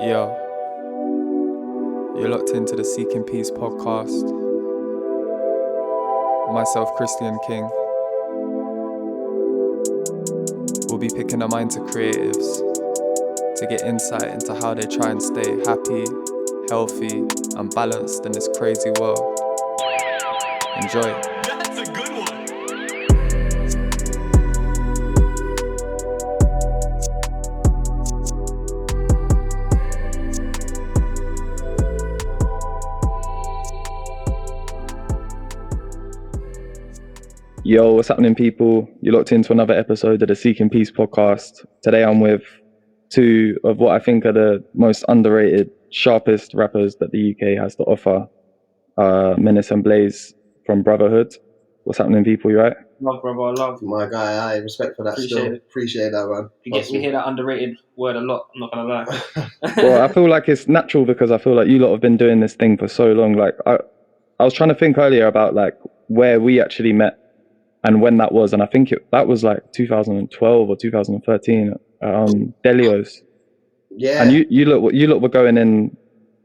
Yo, you're locked into the Ckingpeace Podcast. Myself, Christian King. We'll be picking the minds of creatives to get insight into how they try and stay happy, healthy, and balanced in this crazy world. Enjoy. That's a good one. Yo, what's happening, people? You're locked into another episode of the Ckingpeace Podcast. Today I'm with two of what I think are the most underrated, sharpest rappers that the UK has to offer. Menace and Blaze from Brotherhood. What's happening, people? You right? Love, brother, love. My guy, I respect for that. Appreciate that, man. We hear that underrated word a lot, I'm not going to lie. Well, I feel like it's natural because I feel like you lot have been doing this thing for so long. Like, I was trying to think earlier about like where we actually met and when that was, and I think that was like 2012 or 2013 Delio's. Yeah. And you lot were going in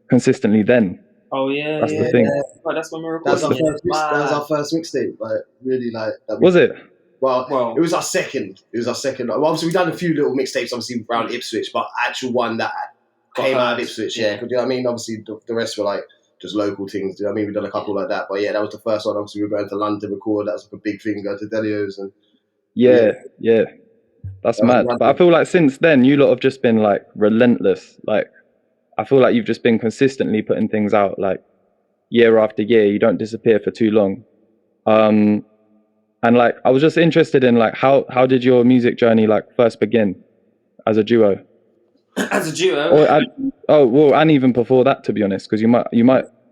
consistently then. Oh, yeah. That's yeah, the thing. Yeah. Oh, that's when we recorded. That was our first mixtape. Like, really, like. Was it? Well, it was our second. Well, obviously, we done a few little mixtapes, obviously, around Ipswich, but actual one that came out of Ipswich, yeah. You know what I mean? Obviously, the rest were like just local things. You know what I mean? We've done a couple like that. But yeah, that was the first one. Obviously, we were going to London to record. That was like a big thing, go to Delio's. And Yeah. That's mad. But I feel like since then, you lot have just been like relentless. Like, I feel like you've just been consistently putting things out like year after year. You don't disappear for too long. And like, I was just interested in like, how did your music journey like first begin as a duo? As a duo? And even before that, to be honest, because you might.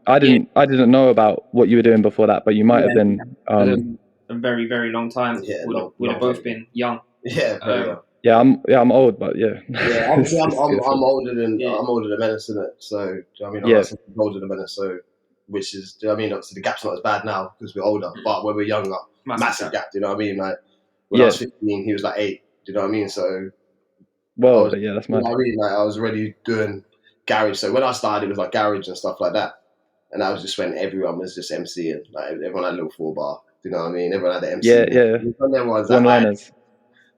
I didn't know about what you were doing before that, but you might have been. A very, very long time. Yeah, we'd have both been young. Yeah. I'm old, but yeah. Yeah, obviously I'm older than Menace, in it. So I mean, I'm older than Menace, so which is, I mean, obviously the gap's not as bad now because we're older, but when we're younger, massive gap. Do you know what I mean? Like when I was 15, he was like 8. Do you know what I mean? So. Well, that's mad. You know what I mean? Like, I was already doing garage. So when I started, it was like garage and stuff like that. And that was just when everyone was just MCing. Like everyone had a little 4-bar. Do you know what I mean? Everyone had the MC. Yeah. One-liners.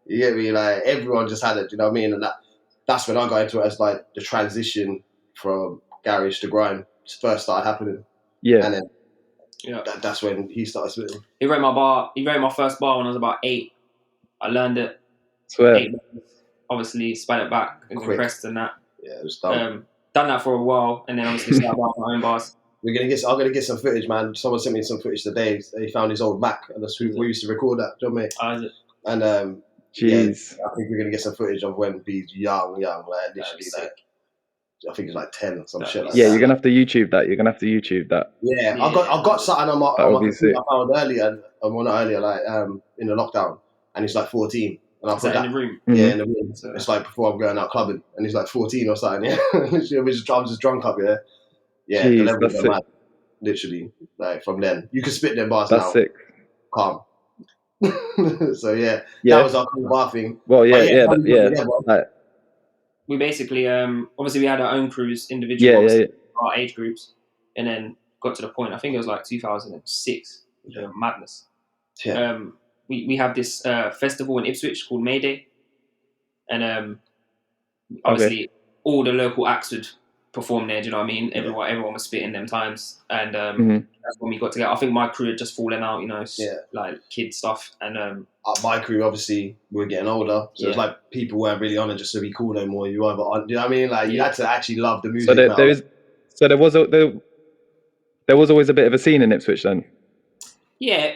You get me? Like everyone just had it. Do you know what I mean? And that's when I got into it as like the transition from garage to grime first started happening. Yeah. And then that's when he started spitting. He wrote my first bar when I was about 8. I learned it. Swear. 8 minutes. Obviously, spat it back and compressed and that. Yeah, it was done. Done that for a while, and then obviously started writing my own bars. I'm gonna get some footage, man. Someone sent me some footage today. He found his old Mac, and that's who we used to record that, do you know what I mean? And jeez, I think we're gonna get some footage of when he's young, like literally, like I think he's like 10 or some shit like that. Yeah, you're gonna have to YouTube that. Yeah, I got something on my computer I found earlier, like in the lockdown, and he's like 14. And I put that in the room. Yeah, in the room. So, it's like before I'm going out clubbing, and he's like 14 or something. Yeah, I'm just drunk up. Yeah. Jeez, the levels are mad. Literally, like from then, you can spit them bars now. That's sick. Calm. So that was our cool bar thing. Well, we basically, obviously, we had our own crews, individual, our age groups, and then got to the point. I think it was like 2006. Madness. Yeah. We have this festival in Ipswich called May Day, and obviously all the local acts would perform there. Do you know what I mean? Everyone was spitting them times, and that's when we got together. I think my crew had just fallen out, like kid stuff, and my crew obviously we were getting older, so it's like people weren't really on it just to be cool no more. You either on, do you know what I mean? Like you had to actually love the music. So there was always a bit of a scene in Ipswich then. Yeah.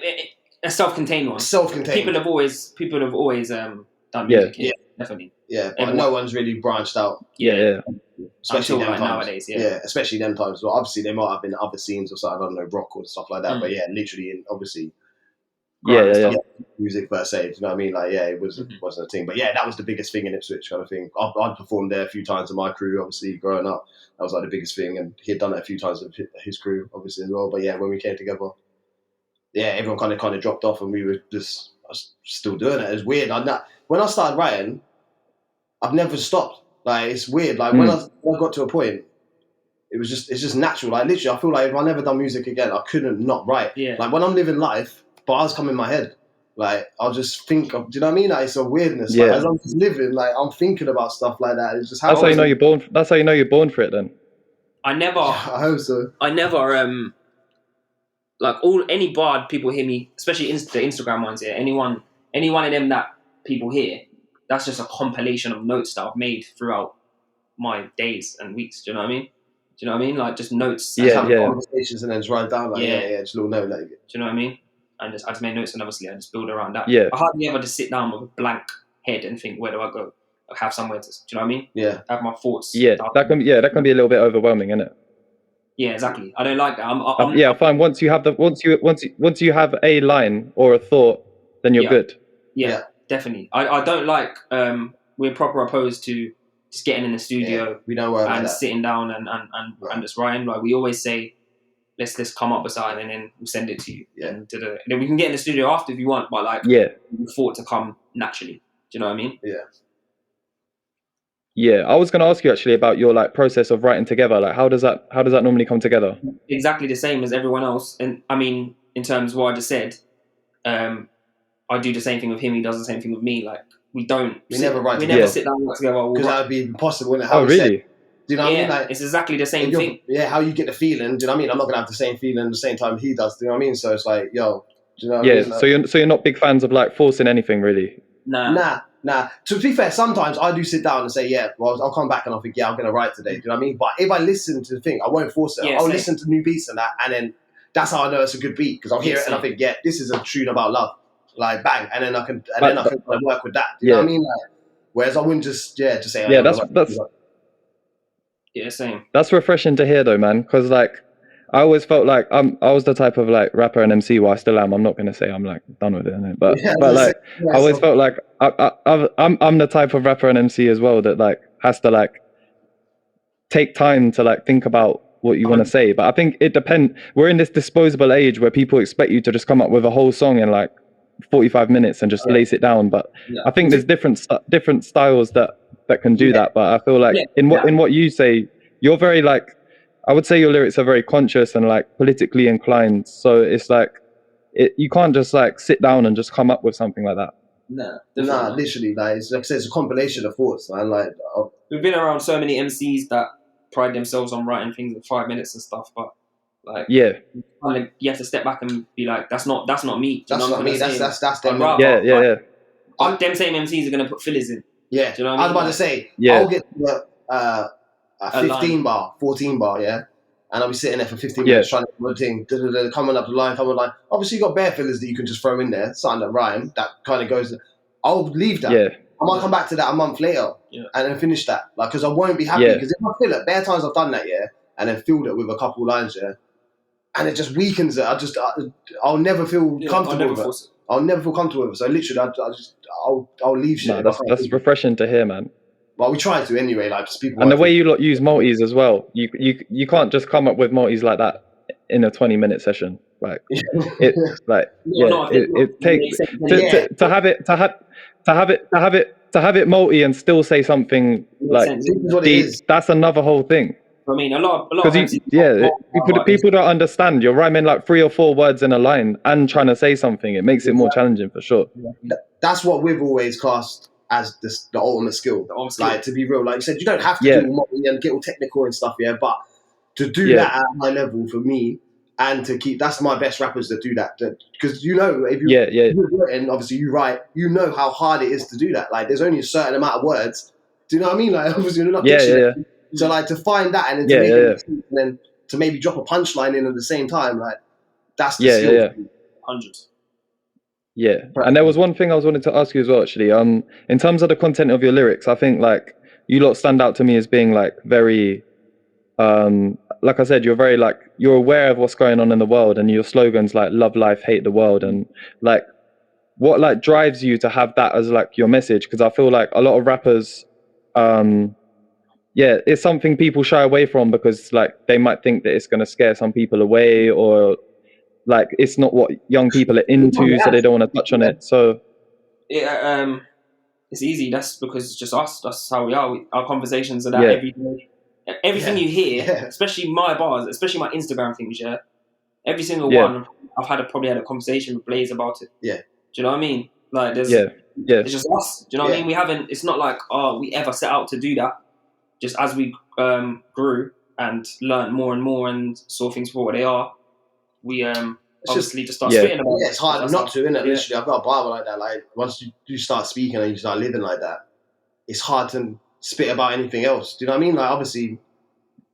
A self-contained one. People have always done music. Yeah, definitely. Yeah, but no one's really branched out. Yeah. Especially them times. Nowadays. Yeah, especially them times. Well, obviously there might have been other scenes or something. I don't know, rock or stuff like that. But literally, obviously. Music per se. Do you know what I mean? Like, it wasn't a thing. But that was the biggest thing in Ipswich, kind of thing. I'd performed there a few times with my crew. Obviously, growing up, that was like the biggest thing, and he had done it a few times with his crew, obviously as well. But when we came together. Everyone kind of dropped off, and we were just still doing it. It was weird. When I started writing, I've never stopped. Like it's weird. Like when I got to a point, it's just natural. Like literally, I feel like if I never done music again, I couldn't not write. Yeah. Like when I'm living life, bars come in my head. Like I'll just think of. Do you know what I mean? Like it's a weirdness. Yeah. Like, as I'm just living, like I'm thinking about stuff like that. It's just how. That's how you know you're born. That's how you know you're born for it. Then. I never. I hope so. I never. Like any bard people hear me, especially the Instagram ones here. Any one of them that people hear, that's just a compilation of notes that I've made throughout my days and weeks. Do you know what I mean? Like just notes. Conversations and then just write down like just a little note. Like, do you know what I mean? And I just made notes and obviously I just build around that. Yeah. I hardly ever just sit down with a blank head and think, where do I go? I have somewhere to. Do you know what I mean? Yeah. Have my thoughts. Yeah, that can be a little bit overwhelming, isn't it? Yeah, exactly. I don't like that. I find once you have a line or a thought, then you're good. Yeah, definitely. I don't like. We're proper opposed to just getting in the studio. We don't work and like sitting down and just writing. Like we always say, let's come up with something and then we'll send it to you. Yeah. And then we can get in the studio after if you want, but like for it to come naturally. Do you know what I mean? Yeah. Yeah, I was going to ask you actually about your like process of writing together. Like, how does that normally come together? Exactly the same as everyone else. And I mean, in terms of what I just said, I do the same thing with him. He does the same thing with me. Like we never sit down and work together because that would be impossible. Isn't it? Oh, really? Do you know what I mean? Like, it's exactly the same thing. Yeah, how you get the feeling. Do you know what I mean? I'm not gonna have the same feeling at the same time he does. Do you know what I mean? So it's like, yo, do you know what I mean? Like, so you're not big fans of like forcing anything, really? Nah. To be fair, sometimes I do sit down and say, yeah, well, I'll come back and I'll think, yeah, I'm going to write today. Do you know what I mean? But if I listen to the thing, I won't force it. I'll listen to new beats and that, and then that's how I know it's a good beat because I'll hear it and I think, yeah, this is a tune about love. Like bang, and then I can work with that. Do you know what I mean? Like, whereas I wouldn't just say, same. That's refreshing to hear though, man. Because like I always felt like I was the type of like rapper and MC. Well, I still am. I'm not gonna say I'm like done with it, innit? But like I always felt like I'm the type of rapper and MC as well that like has to like take time to like think about what you want to say. But I think it depends. We're in this disposable age where people expect you to just come up with a whole song in like 45 minutes and just lace it down. But I think there's different styles that can do that. But I feel like in what you say, you're very like. I would say your lyrics are very conscious and like politically inclined. So it's like you can't just like sit down and just come up with something like that. Nah, literally, like it's like I said, it's a compilation of thoughts, man. Like we've been around so many MCs that pride themselves on writing things in 5 minutes and stuff, but like you have to step back and be like, that's not me. That's not me. That's them. Them same MCs are gonna put fillers in. Yeah, do you know what I was about to say. I'll get a 15 bar, 14 bar, yeah? And I'll be sitting there for 15 minutes trying to do the thing, coming up the line. Obviously, you got bare fillers that you can just throw in there, something that rhyme, that kind of goes. I'll leave that. Yeah. I might come back to that a month later and then finish that. Like, because I won't be happy. Because if I fill it, bare times I've done that, and then filled it with a couple lines, and it just weakens it. I'll never feel comfortable with it. I'll never feel comfortable with it. So literally, I'll leave shit. No, that's refreshing to hear, man. Well, we try to anyway, like people. And the way you lot use multis as well, you can't just come up with multis like that in a 20-minute session. Like it's like it takes to have it multi and still say something like deep. That's another whole thing. I mean, a lot of people don't understand. You're rhyming like 3 or 4 words in a line and trying to say something. It makes it more challenging for sure. That's what we've always classed as the ultimate skill. Like, to be real, like you said, you don't have to do multi and get all technical and stuff, but to do that at a high level for me and to keep, that's my best rappers that do that. Because if you've written, obviously you write, you know how hard it is to do that. Like, there's only a certain amount of words. Do you know what I mean? Like, obviously you're not dictionary. So like to find that and then to make it and then to maybe drop a punchline in at the same time, like that's the skill. Hundreds. Yeah, and there was one thing I was wanting to ask you as well, actually. In terms of the content of your lyrics, I think like you lot stand out to me as being like very, like I said, you're very like you're aware of what's going on in the world, and your slogans like love life, hate the world, and like what like drives you to have that as like your message? Because I feel like a lot of rappers, it's something people shy away from because like they might think that it's going to scare some people away or. Like it's not what young people are into, so they don't want to touch on it. So, It's easy. That's because it's just us. That's how we are. Our conversations are that every day. Everything you hear, especially my bars, especially my Instagram things, every single one, I've probably had a conversation with Blaze about it. Yeah. Do you know what I mean? Like, there's, it's just us. Do you know what I mean? We haven't. It's not like we ever set out to do that. Just as we grew and learned more and more and saw things for what they are, we obviously just start spitting about it. Yeah, it's hard not to, isn't it? Literally, I've got a Bible like that. Like, once you start speaking and you start living like that, it's hard to spit about anything else. Do you know what I mean? Like, obviously,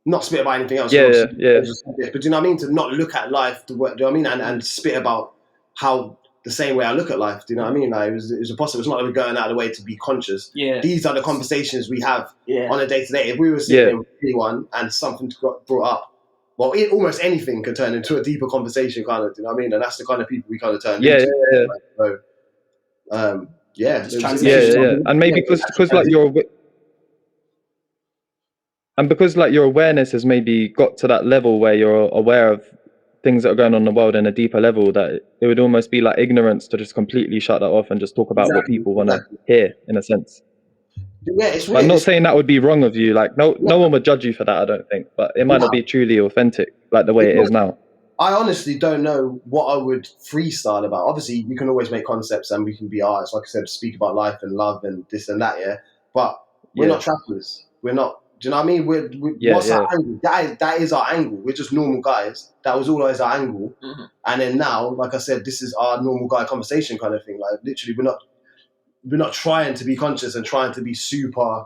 not spit about anything else. Yeah. But do you know what I mean? To not look at life, do you know what I mean? And spit about how the same way I look at life. Do you know what I mean? Like, it was impossible. It's not like we're going out of the way to be conscious. Yeah. These are the conversations we have on a day-to-day. If we were sitting with anyone and something got brought up, well, almost anything can turn into a deeper conversation, kind of. Do you know what I mean? And that's the kind of people we kind of turn into. So, and maybe because like your awareness has maybe got to that level where you're aware of things that are going on in the world in a deeper level, that it would almost be like ignorance to just completely shut that off and just talk about what people want to hear, in a sense. Yeah, it's weird. I'm not saying that would be wrong of you. Like, no one would judge you for that, I don't think. But it might not be truly authentic, like the way it is now. I honestly don't know what I would freestyle about. Obviously, you can always make concepts and we can be artists, like I said, speak about life and love and this and that, But we're not trappers. We're not. Do you know what I mean? What's our angle? That is our angle. We're just normal guys. That was always our angle. Mm-hmm. And then now, like I said, this is our normal guy conversation kind of thing. Like, literally, we're not trying to be conscious and trying to be super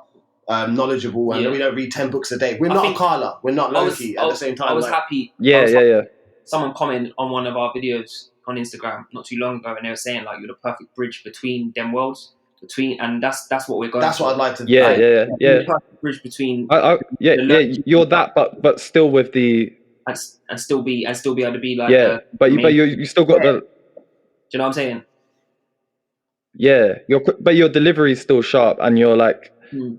knowledgeable, and we don't read 10 books a day. We're not Carla. We're not Loki at the same time. I was happy. Someone commented on one of our videos on Instagram not too long ago, and they were saying like you're the perfect bridge between them worlds. And that's what we're going. That's for. what I'd like to. The perfect bridge between. You're that, but still with the. And still be able to be like. But you still got the. Do you know what I'm saying? Yeah, but your delivery is still sharp, and you're like,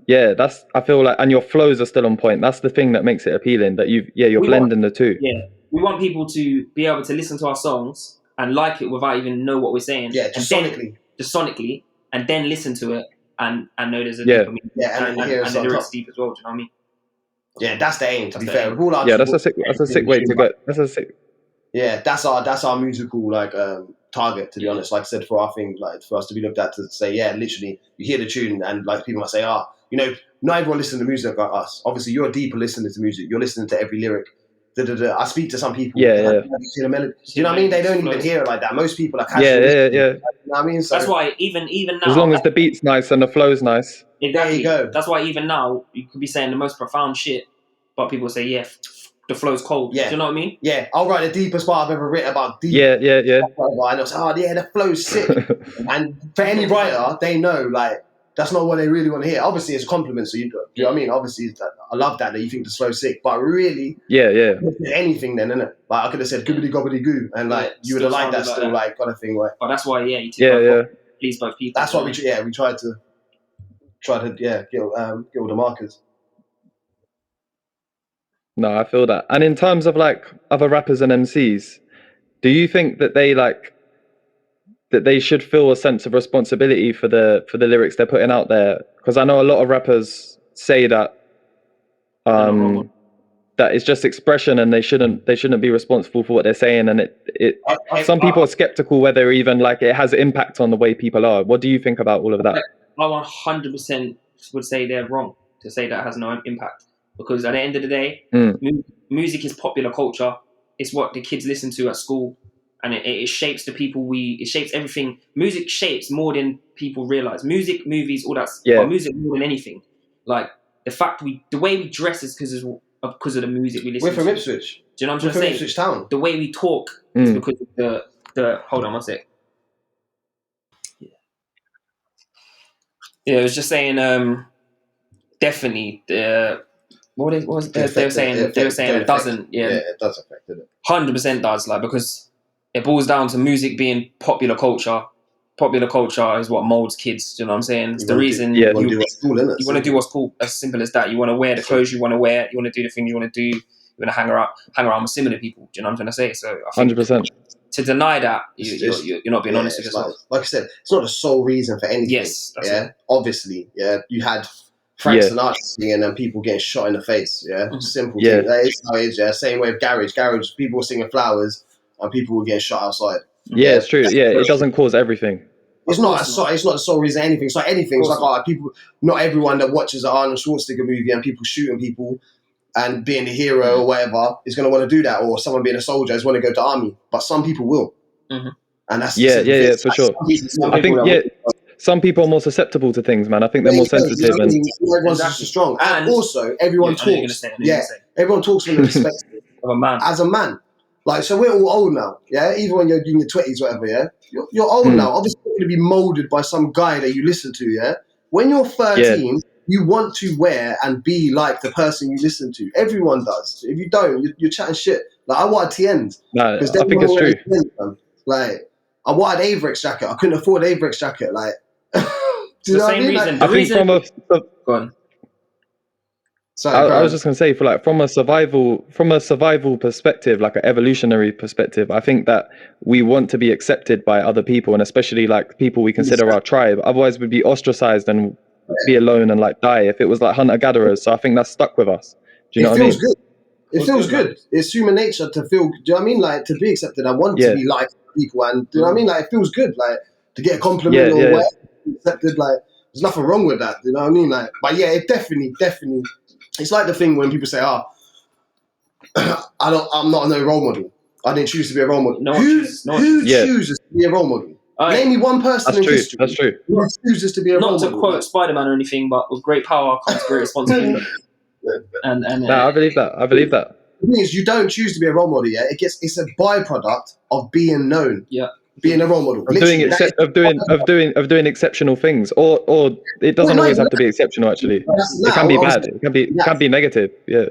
that's. I feel like, and your flows are still on point. That's the thing that makes it appealing. That you're blending the two. Yeah, we want people to be able to listen to our songs and like it without even know what we're saying. Yeah, just sonically, and then listen to it and know there's a deeper meaning. Yeah, and the lyrics deep as well. Do you know what I mean? Yeah, that's the aim. To be fair, that's a sick way to go. That's a sick. Yeah, that's our musical target. To be honest, like I said, for our thing, like for us to be looked at to say, literally, you hear the tune and like people might say, not everyone listens to music like us. Obviously, you're a deeper listener to music. You're listening to every lyric. I speak to some people. Yeah. Do you know what I mean? They don't even hear it like that. Most people are casual. Yeah. You know what I mean? So, that's why even now, as long as the beat's nice and the flow's nice. Exactly. There you go. That's why even now you could be saying the most profound shit, but people say, the flow's cold. Yeah. Do you know what I mean? Yeah. I'll write the deepest part I've ever written about deep. Yeah. And I'll say, the flow's sick. And for any writer, they know like that's not what they really want to hear. Obviously, it's a compliment. So you know what I mean? Obviously, I love that you think the flow's sick. But really, anything then, innit? Like I could have said goobity gobbity goo, and like you would have liked that still, like kind of thing. Right? But that's why, you please both people. That's why we tried to get all the markers. No, I feel that. And in terms of like other rappers and MCs, do you think that they should feel a sense of responsibility for the lyrics they're putting out there? Because I know a lot of rappers say that that it's just expression and they shouldn't be responsible for what they're saying, and some people are skeptical whether even like it has an impact on the way people are. What do you think about all of that? I 100% would say they're wrong to say that has no impact, because at the end of the day, music is popular culture. It's what the kids listen to at school. And it shapes the people it shapes everything. Music shapes more than people realize. Music, movies, all that. But music more than anything. Like the way we dress is because of the music we listen to. We're from Ipswich. Do you know what I'm trying to say? Ipswich town. The way we talk is because of the hold on one sec. Yeah, I was just saying definitely what was they were saying it doesn't. Yeah, it does affect it. 100% does, like, because it boils down to music being popular culture. Popular culture is what molds kids. Do you know what I'm saying? It's the reason you want to do what's cool, innit? You want to do what's cool. As simple as that. You want to wear the clothes you want to wear. You want to do the things you want to do. You want to hang around with similar people. Do you know what I'm trying to say? So I think 100%. to deny that, you're not being honest with yourself. Like I said, it's not the sole reason for anything. Yes, that's it. Obviously, you had Frank Sinatra singing and people getting shot in the face. Simple thing. That is how it is. Same way with garage, people were singing Flowers and people were getting shot outside. Yeah, it's true. Yeah, it doesn't cause everything. It's not the sole reason anything. It's like anything. It's like people. Not everyone that watches an Arnold Schwarzenegger movie and people shooting people and being a hero or whatever is going to want to do that, or someone being a soldier is want to go to army. But some people will, and that's for sure. I think some people are more susceptible to things, man. I think they're more sensitive, and everyone's just strong. And also, everyone talks. Everyone talks from the perspective of a man. As a man, like, so we're all old now. Even when you're in your 20s, whatever. You're old now. Obviously, you're going to be molded by some guy that you listen to. When you're 13. You want to wear and be like the person you listen to. Everyone does. If you don't, you're chatting shit. Like, I wanted TNs. No, I think it's true. TNs, like, I wanted Averex jacket. I couldn't afford Averex jacket. Like, do you know what I mean? I think from a... Go on. Sorry, I was just going to say, from a survival perspective, like an evolutionary perspective, I think that we want to be accepted by other people, and especially like people we consider our tribe. Otherwise, we'd be ostracized and be alone and like die if it was like hunter-gatherers. So I think that's stuck with us. Do you know what I mean? Good. It feels good. It's human nature to feel, do you know what I mean? Like, to be accepted. I want to be liked by people, and do you know what I mean? Like, it feels good. Like, to get a compliment or whatever, accepted. Like, there's nothing wrong with that. Do you know what I mean? Like, but yeah, it definitely. It's like the thing when people say, I'm not no role model. I didn't choose to be a role model. Who chooses to be a role model? Name me one person in history. That's true. Who chooses to be a role model. Not to quote Spider-Man or anything, but with great power comes great responsibility. I believe that. The thing is, you don't choose to be a role model. It's a byproduct of being known. Yeah. Being a role model. Of doing exceptional things, or it doesn't always have to be exceptional. Actually, it can be bad. It can be negative. Yeah.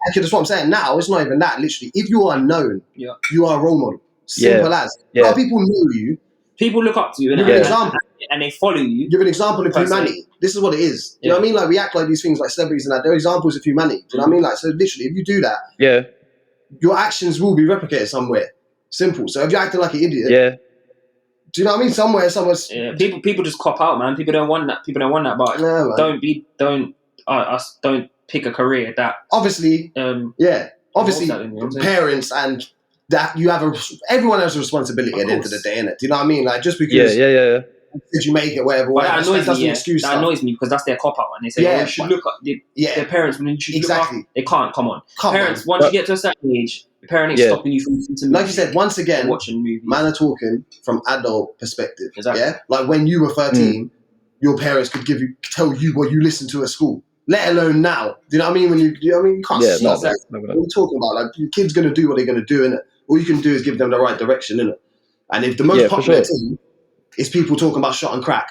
Actually, that's what I'm saying. Now it's not even that. Literally, if you are known, you are a role model. Simple as. A lot of people know you. People look up to you, and they follow you. Give an example of humanity. This is what it is. You know what I mean? Like, we act like these things like celebrities and that. They're examples of humanity. Do you know what I mean? Like, so literally, if you do that, your actions will be replicated somewhere. Simple. So if you're acting like an idiot, do you know what I mean? Someone's. Yeah. People just cop out, man. People don't want that. But don't pick a career that. Obviously, parents and. That you have everyone has a responsibility at the end of the day, innit? Do you know what I mean? Like, just because did you make it, whatever. That annoys me because that's their cop out, and they say, you should look up their parents when you should look up. They can't. Come on, parents. Once you get to a certain age, the parent ain't stopping you from listening to music. Like you said, once again, watching movies. Man are talking from adult perspective. Exactly. Yeah, like when you were 13, your parents could tell you what you listened to at school. Let alone now. Do you know what I mean? You can't stop that. What are you talking about? Like, your kid's gonna do what they're gonna do, innit? All you can do is give them the right direction, innit? And if the most popular thing is people talking about shot and crack,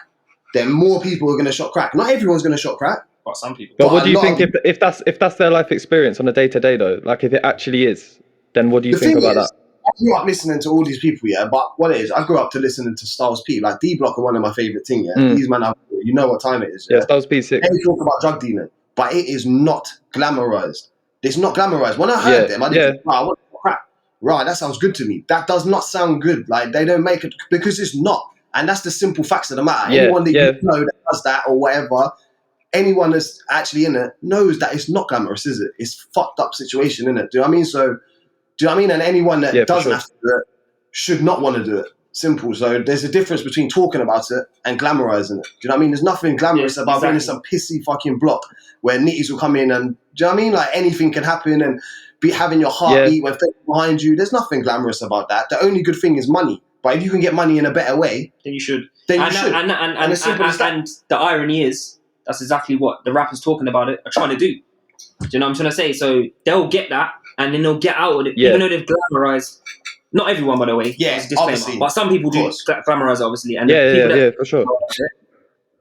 then more people are going to shot crack. Not everyone's going to shot crack. But some people. But what do you think if that's their life experience on a day-to-day though? Like, if it actually is, then what do you think about that? I grew up listening to all these people, but what it is, I grew up to listening to Styles P. Like, D-Block are one of my favourite things, These men are, you know what time it is. Yeah, Styles P 6. They talk about drug dealing, but it is not glamorized. It's not glamorized. When I heard them, I didn't think, I want to crack. Right, that sounds good to me. That does not sound good. Like, they don't make it because it's not. And that's the simple facts of the matter. Anyone that you know that does that or whatever, anyone that's actually in it knows that it's not glamorous, is it? It's fucked up situation, isn't it? Do you know what I mean? So, do you know what I mean? And anyone that doesn't have to do it should not want to do it. Simple. So there's a difference between talking about it and glamorizing it. Do you know what I mean? There's nothing glamorous about being in some pissy fucking block where nitties will come in and, do you know what I mean? Like, anything can happen and be having your heart beat when fake behind you. There's nothing glamorous about that. The only good thing is money. But if you can get money in a better way, then you should. And the irony is, that's exactly what the rappers talking about it are trying to do. Do you know what I'm trying to say? So they'll get that, and then they'll get out of it, even though they've glamorized. Not everyone, by the way. Obviously. But some people do glamorize, obviously. And for sure.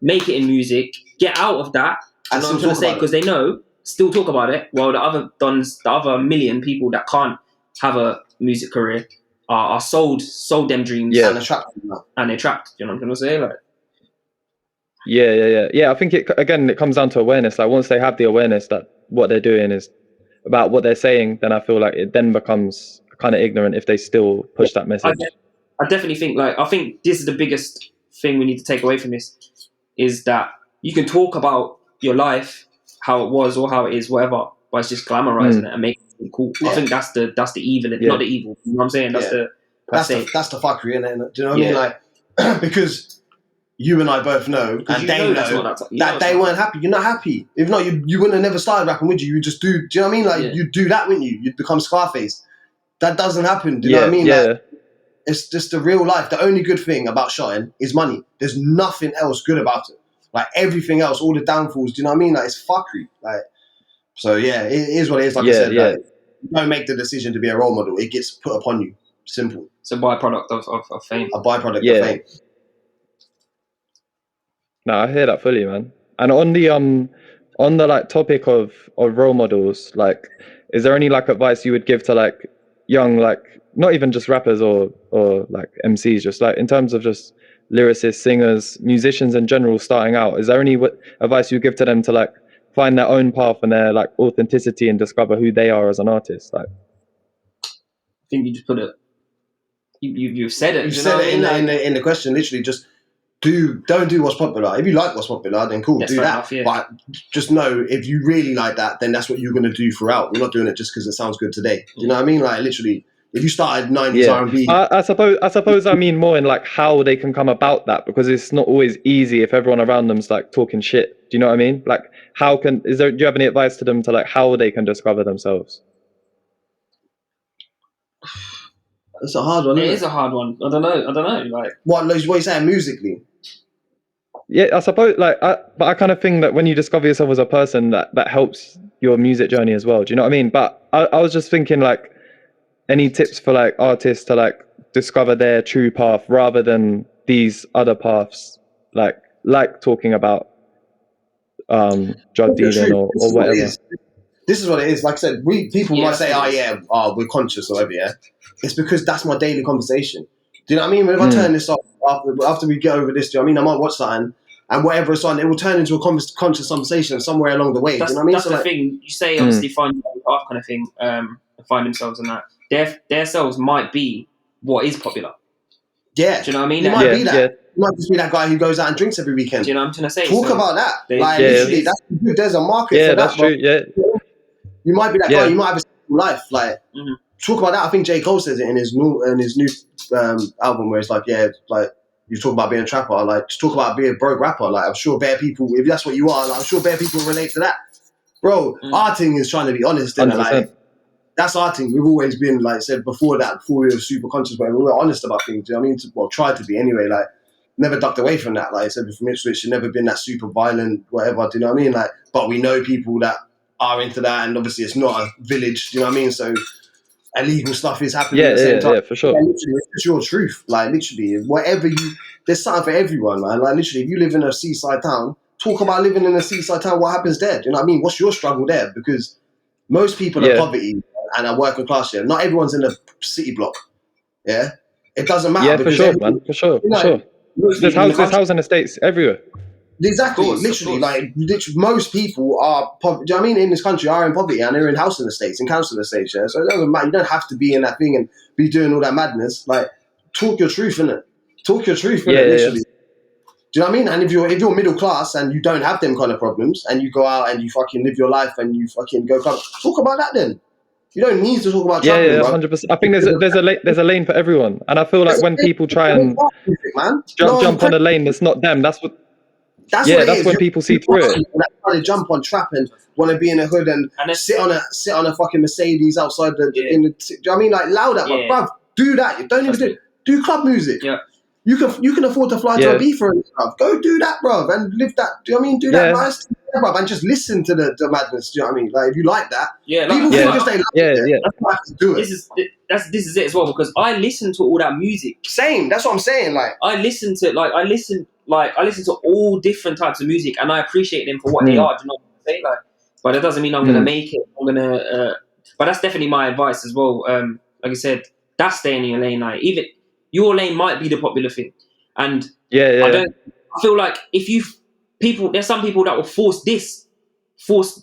Make it in music, get out of that. You know what I'm trying to say? Because they know, still talk about it, while the other million people that can't have a music career are sold them dreams and they're trapped. You know what I'm trying to say? Like, yeah. I think it comes down to awareness. Like, once they have the awareness that what they're doing is about what they're saying, then I feel like it then becomes kind of ignorant if they still push that message. I definitely think I think this is the biggest thing we need to take away from this is that you can talk about your life, how it was or how it is, whatever, but it's just glamorizing it and making it cool. Yeah. I think that's the evil, not the evil. You know what I'm saying? That's the fuckery, innit? Do you know what I mean? Like, because you and I both know, and they know that they weren't happy. You're not happy. If not, you wouldn't have never started rapping, would you? You would just do. Do you know what I mean? Like you'd do that, wouldn't you? You'd become Scarface. That doesn't happen. Do you know what I mean? Like, it's just the real life. The only good thing about shotting is money. There's nothing else good about it. Like everything else, all the downfalls. Do you know what I mean? Like it's fuckery. Like so, yeah, it is what it is. Like I said, like, you don't make the decision to be a role model. It gets put upon you. Simple. It's a byproduct of fame. A byproduct of fame. No, I hear that fully, man. And on the like topic of role models, like, is there any like advice you would give to like young, like not even just rappers or like MCs, just like in terms of just lyricists, singers, musicians in general starting out? Is there any advice you give to them to like find their own path and their like authenticity and discover who they are as an artist? Like, I think you just put it. You've said it. You said it in the question. Literally, just don't do what's popular. If you like what's popular, then cool, do that. But just know if you really like that, then that's what you're going to do throughout. You're not doing it just because it sounds good today. You know what I mean? Like literally, if you started 90s R&B, I suppose I mean more in like how they can come about that, because it's not always easy if everyone around them's like talking shit. Do you know what I mean? Like, do you have any advice to them to like how they can discover themselves? It's a hard one. It is a hard one. I don't know. Like what you saying musically? Yeah, I suppose but I kind of think that when you discover yourself as a person, that helps your music journey as well. Do you know what I mean? But I was just thinking like any tips for like artists to like discover their true path rather than these other paths, like talking about drug dealing or whatever. This is what it is. Like I said, people might say, we're conscious or whatever, yeah. It's because that's my daily conversation. Do you know what I mean? If I turn this off after we get over this, do you know what I mean? I might watch something and whatever it's on, it will turn into a conscious conversation somewhere along the way. Do you know what I mean? That's the thing. You say obviously find your own path kind of thing, find themselves in that. Their selves might be what is popular. Yeah. Do you know what I mean? You might be that. You might just be that guy who goes out and drinks every weekend. Do you know what I'm trying to say? Talk about that. Literally, that's good. There's a market for that. That's true. Yeah. You might be that guy. You might have a simple life. Like, talk about that. I think J. Cole says it in his new album where it's like, you talk about being a trapper. Like, just talk about being a broke rapper. Like, I'm sure bare people, if that's what you are, like, I'm sure bare people relate to that. Bro, arting is trying to be honest. And like, that's arting. We've always been, like I said before we were super conscious, but we were honest about things. Do you know what I mean? Tried to be anyway. Like, never ducked away from that. Like I said, from Ipswich, never been that super violent, whatever. Do you know what I mean? Like, but we know people that are into that, and obviously it's not a village. Do you know what I mean? So illegal stuff is happening at the same time. Yeah, for sure. Yeah, literally, it's your truth. Like literally, there's something for everyone, man. Like literally, if you live in a seaside town, talk about living in a seaside town. What happens there? Do you know what I mean? What's your struggle there? Because most people are poverty and are working class here. Not everyone's in a city block. Yeah, it doesn't matter. Yeah, for sure, man. For sure. There's housing estates everywhere. Exactly, literally, most people are poverty. Do you know what I mean? In this country, are in poverty and they're in housing estates and council estates. Yeah, so it doesn't matter. You don't have to be in that thing and be doing all that madness. Like, talk your truth, innit? Talk your truth, innit? Literally. Do you know what I mean? And if you're middle class and you don't have them kind of problems and you go out and you fucking live your life and you fucking go club, talk about that then. You don't need to talk about traveling, 100%. I think there's a lane for everyone, and I feel like when people try and jump on a lane that's not them, that's when people see through it. Trying to jump on trap and want to be in a hood and sit on a fucking Mercedes outside the. Do you know what I mean? Like loud at bruv, do that. You don't even do club music. Yeah. You can afford to fly to Ibiza and stuff. Go do that, bruv, and live that. Do you know what I mean? Do that nice, bruv, and just listen to the madness. Do you know what I mean? Like if you like that, people think just they like it. That's why I have to do it. This is it as well, because I listen to all that music. Same. That's what I'm saying. Like I listen to all different types of music, and I appreciate them for what they are. Do you know what I'm saying? Like, but that doesn't mean I'm gonna make it. I'm gonna. But that's definitely my advice as well. Like I said, that's staying in your lane. Like even. Your lane might be the popular thing, and I feel like there's some people that will force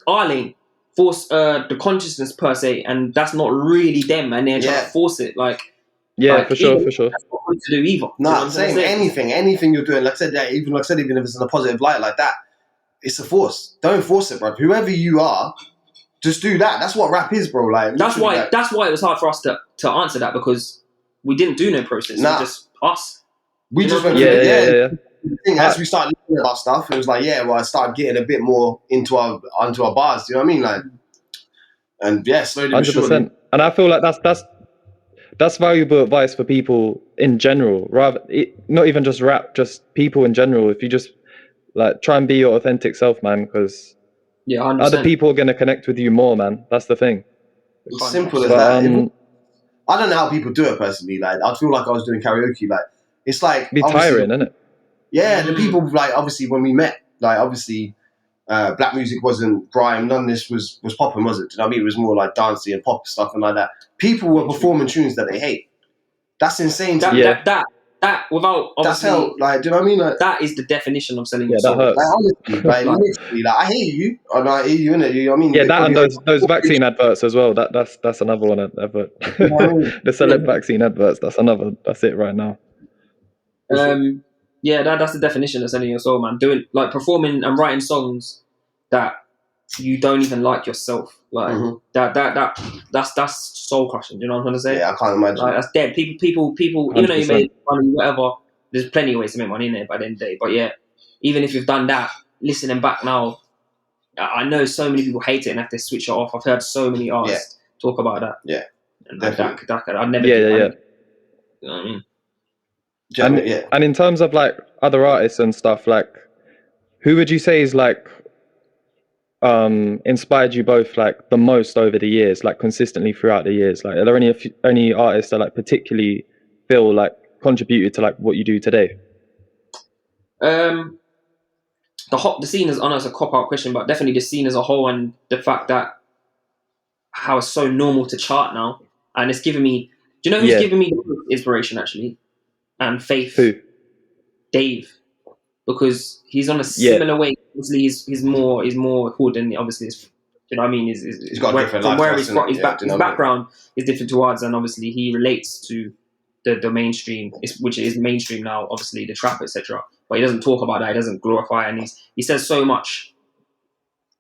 our lane, force the consciousness per se, and that's not really them, and they're trying to force it. For sure. to do either. No, same. Anything you're doing, like I said, even if it's in a positive light like that, it's a force. Don't force it, bro. Whoever you are, just do that. That's what rap is, bro. Like that's why it was hard for us to answer that, because we didn't do no process. It was just us. We just went as we started learning about stuff, it was like, I started getting a bit more into our bars. Do you know what I mean? Like, and slowly but surely. And I feel like that's valuable advice for people in general, not even just rap, just people in general. If you just like try and be your authentic self, man, because 100%. Other people are going to connect with you more, man. That's the thing. It's simple as that. I don't know how people do it personally. Like, I feel like I was doing karaoke. Like, it's like be tiring, isn't it? Yeah, the people, like, obviously when we met, like, obviously black music wasn't grime. None of this was popping, was it? Do you know what I mean? It was more like dancey and pop stuff and like that. People were performing tunes that they hate. That's insane. That without obviously, that's hell. Like, do you know what I mean? Like, that is the definition of selling your soul. That hurts. Like, honestly, literally, like, I hear you, and I hear you in it. You know what I mean? Yeah, that and those vaccine adverts as well. That's another one. Advert. The celeb vaccine adverts. That's it right now. Yeah, that's the definition of selling your soul, man. Doing like performing and writing songs that you don't even like yourself. Like that's soul crushing. Do you know what I'm trying to say? Yeah, I can't imagine. Like, that's dead. People. 100%. Even though you make money, whatever, there's plenty of ways to make money in it by the end of the day. But yeah, even if you've done that, listening back now, I know so many people hate it and have to switch it off. I've heard so many artists talk about that. Yeah, and that I'd never. Yeah. You know what I mean? And in terms of like other artists and stuff, like who would you say is like inspired you both like the most over the years, like consistently throughout the years? Like, are there any artists that like particularly feel like contributed to like what you do today? The scene is, I know it's a cop-out question, but definitely the scene as a whole, and the fact that how it's so normal to chart now, and it's given me. Do you know who's given me inspiration actually? And faith. Who? Dave, because he's on a similar way. Obviously, he's more hood, and obviously, you know what I mean. He's got a different life. From where his background is different to ours, and obviously he relates to the mainstream, which is mainstream now. Obviously, the trap, etc. But he doesn't talk about that. He doesn't glorify, and he says so much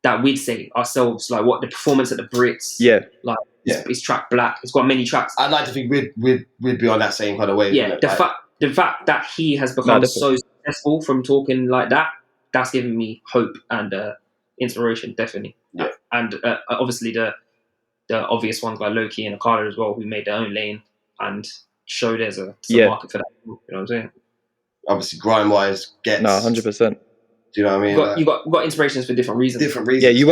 that we'd say ourselves, like what the performance at the Brits. Yeah. Like it's track Black. It's got many tracks. I'd like to think we'd be on that same kind of wave. Yeah. The fact that he has become so successful from talking like that, that's given me hope and inspiration, definitely. Yeah. And obviously the obvious ones like Loki and Akala as well, who made their own lane and show there's a market for that. You know what I'm saying? Obviously, grime-wise, gets 100%. Do you know what I mean? You got inspirations for different reasons. Yeah, you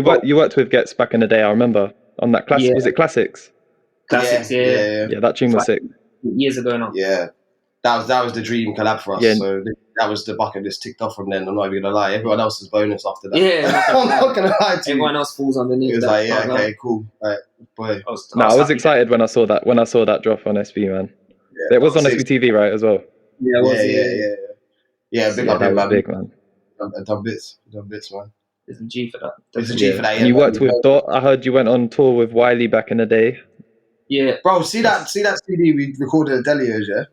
worked with Gets back in the day. I remember on that classic. Was it Classics? Classics, yeah. Yeah, that tune was sick. Years ago now. Yeah. That was the dream collab for us. Yeah. So that was the bucket list ticked off from then. I'm not even gonna lie. Everyone else is bonus after that. Yeah, I'm not gonna lie to you. Everyone else falls underneath. It was like, okay, cool. Right, boy. I was excited when I saw that drop on SB, man. Yeah, it was on SB TV, right, as well. Yeah, it was. Yeah, big up, that was big, man. Done bits, man. There's a G for that. There's a G for that. Yeah, and you worked with Dot. I heard you went on tour with Wiley back in the day. Yeah, bro. See that CD we recorded at Delio's, yeah.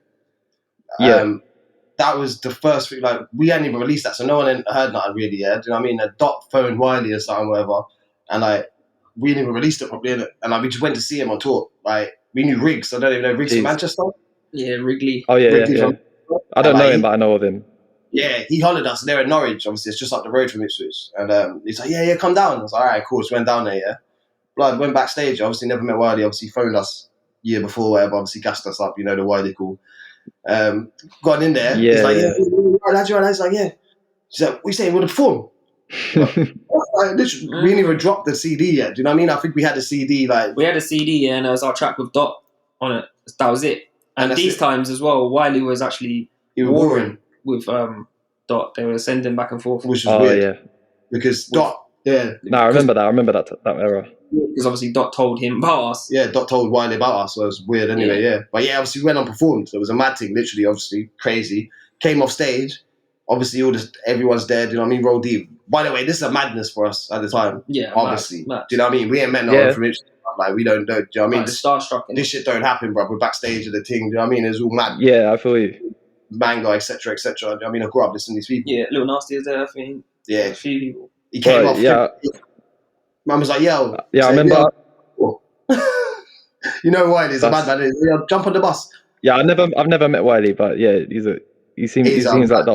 That was the first thing. Like, we hadn't even released that, so no one heard nothing really. Yeah, do you know what I mean? A Dot phoned Wiley or something, whatever, and like we didn't even release it properly, innit? And like we just went to see him on tour. Like, we knew Riggs. I don't even know Riggs from Manchester. Yeah, Wrigley. Oh yeah. I don't know him, but I know of him. Yeah, he hollered us. They're in Norwich, obviously. It's just up the road from Ipswich. And he's like, yeah, come down. I was like, all right, cool. Just went down there, yeah. Blood, went backstage. Obviously, never met Wiley. Obviously, phoned us year before, whatever. Obviously, gassed us up, the Wiley call. Got in there. Yeah, he's like, you're right. He's like, yeah. She's like, what are you saying? We'll perform. Literally, we didn't even drop the CD yet. Do you know what I mean? I think we had a CD. We had a CD, and it was our track with Dot on it. That was it. And these times as well, Wiley was actually warring with Dot. They were sending back and forth, which is weird. Yeah, because Dot. Yeah. No, I remember that. I remember that era. Because obviously Dot told him about us. Yeah, Dot told Wiley about us, so it was weird anyway. Yeah, but yeah, obviously we went on performed, so it was a mad thing. Literally, obviously crazy. Came off stage, obviously everyone's there. Do you know what I mean? Roll deep. By the way, this is a madness for us at the time. Yeah, obviously. mad. Do you know what I mean? We ain't met no one from Ipswich. Like, we don't know. Do you know what I mean? Starstruck. This shit don't happen, bro. We're backstage of the thing. Do you know what I mean? It's all mad. Yeah, I feel you. Mango, etc., etc. Do you know what I mean? I grew up listening to these people. Yeah, Little Nasty is there, I think. Yeah. A few people. He came off. Yeah. Man was like, yo. Yeah, I remember. You know Wiley, he's a bad man. Jump on the bus. Yeah, I've never met Wiley, but yeah, he seems like the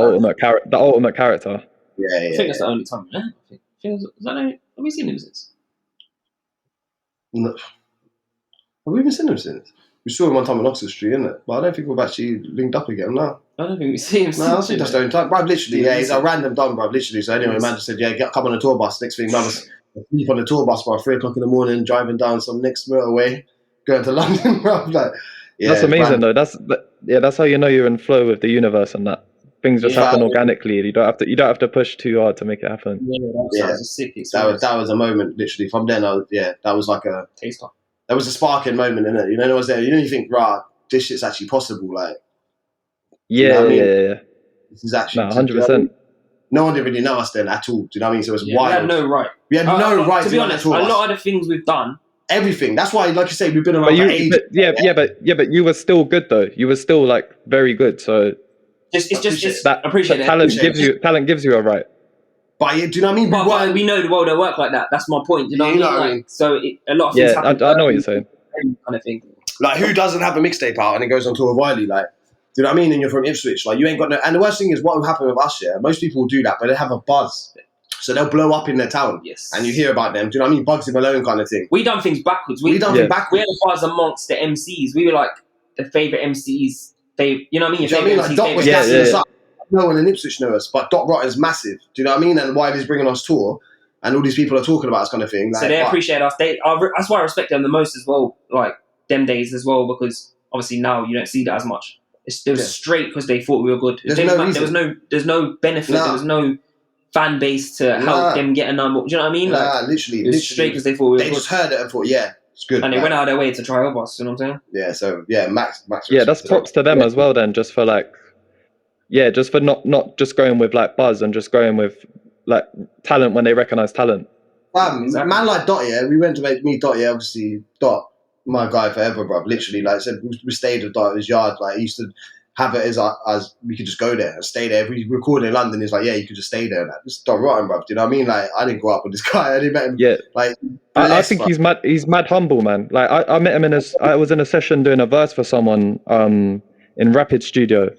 ultimate character. Yeah. I think that's the only time. Yeah? Have we seen him since? No. Have we even seen him since? We saw him one time on Oxford Street, innit? But I don't think we've actually linked up again. No. I don't think we've seen him since. No, I think that's the only time. Bruv, literally, he's a random dumb, bruv, literally. So anyway, man just said, come on the tour bus. Next thing, man was sleep on the tour bus by 3 o'clock in the morning, driving down some next motorway, going to London, bruv. Like, that's amazing, though. That's how you know you're in flow with the universe and that things just happen organically. You don't have to push too hard to make it happen. That was a sick experience. That was a moment, literally. From then, that was like a taste off. That was a sparking moment, innit? You know, I was there. You think, right, this shit's actually possible. Like, yeah. This is actually 100%. No one didn't really know us then at all. Do you know what I mean? So it was wild. We had no right. We had no right to be honest. A lot of the things we've done. Everything. That's why, like you say, we've been around for ages. But you were still good though. You were still like very good. So it's that appreciate talent gives you a right. But do you know what I mean? But we know the world don't work like that. That's my point. Do you know what I mean? So a lot of things happen. I know what you're saying. Kind of thing. Like, who doesn't have a mixtape out and it goes on tour with Wiley? Like, do you know what I mean? And you're from Ipswich. Like, you ain't got no. And the worst thing is, what will happen with us? Yeah, most people will do that, but they have a buzz. So they'll blow up in their town. Yes. And you hear about them. Do you know what I mean? Bugsy Malone kind of thing. We done things backwards. We done things backwards. We had a buzz amongst the MCs. We were like the favourite MCs. You know what I mean? Your favourite MCs. Like, Doc was gassing us up. No one in Ipswich knows us, but Doc Rotten's massive. Do you know what I mean? And Wiley's bringing us tour, and all these people are talking about us kind of thing. Like, so they appreciate us. That's why I respect them the most as well. Like them days as well, because obviously now you don't see that as much. It was straight because they thought we were good. There's no benefit. There was no fan base to help them get a number. Do you know what I mean? Like, literally. It was straight because they thought we were good. They just heard it and thought, yeah, it's good. And they went out of their way to try help us. You know what I'm saying? Yeah. So Max. Yeah, that's props to them as well. Then just for like. Yeah, just for not just going with like buzz and just going with like talent when they recognise talent. Exactly. Man like Dot, we went to meet Dot, obviously Dot, my guy forever, bro. Literally, like I said, we stayed with Dot at his yard. Like, he used to have it as we could just go there and stay there. If we recorded in London, he's like, you could just stay there. Like, just Dot Rotten, bro. Do you know what I mean? Like, I didn't grow up with this guy. I didn't met him. Yeah. Like, I think he's mad. He's mad humble, man. Like, I met him I was in a session doing a verse for someone in Rapid Studio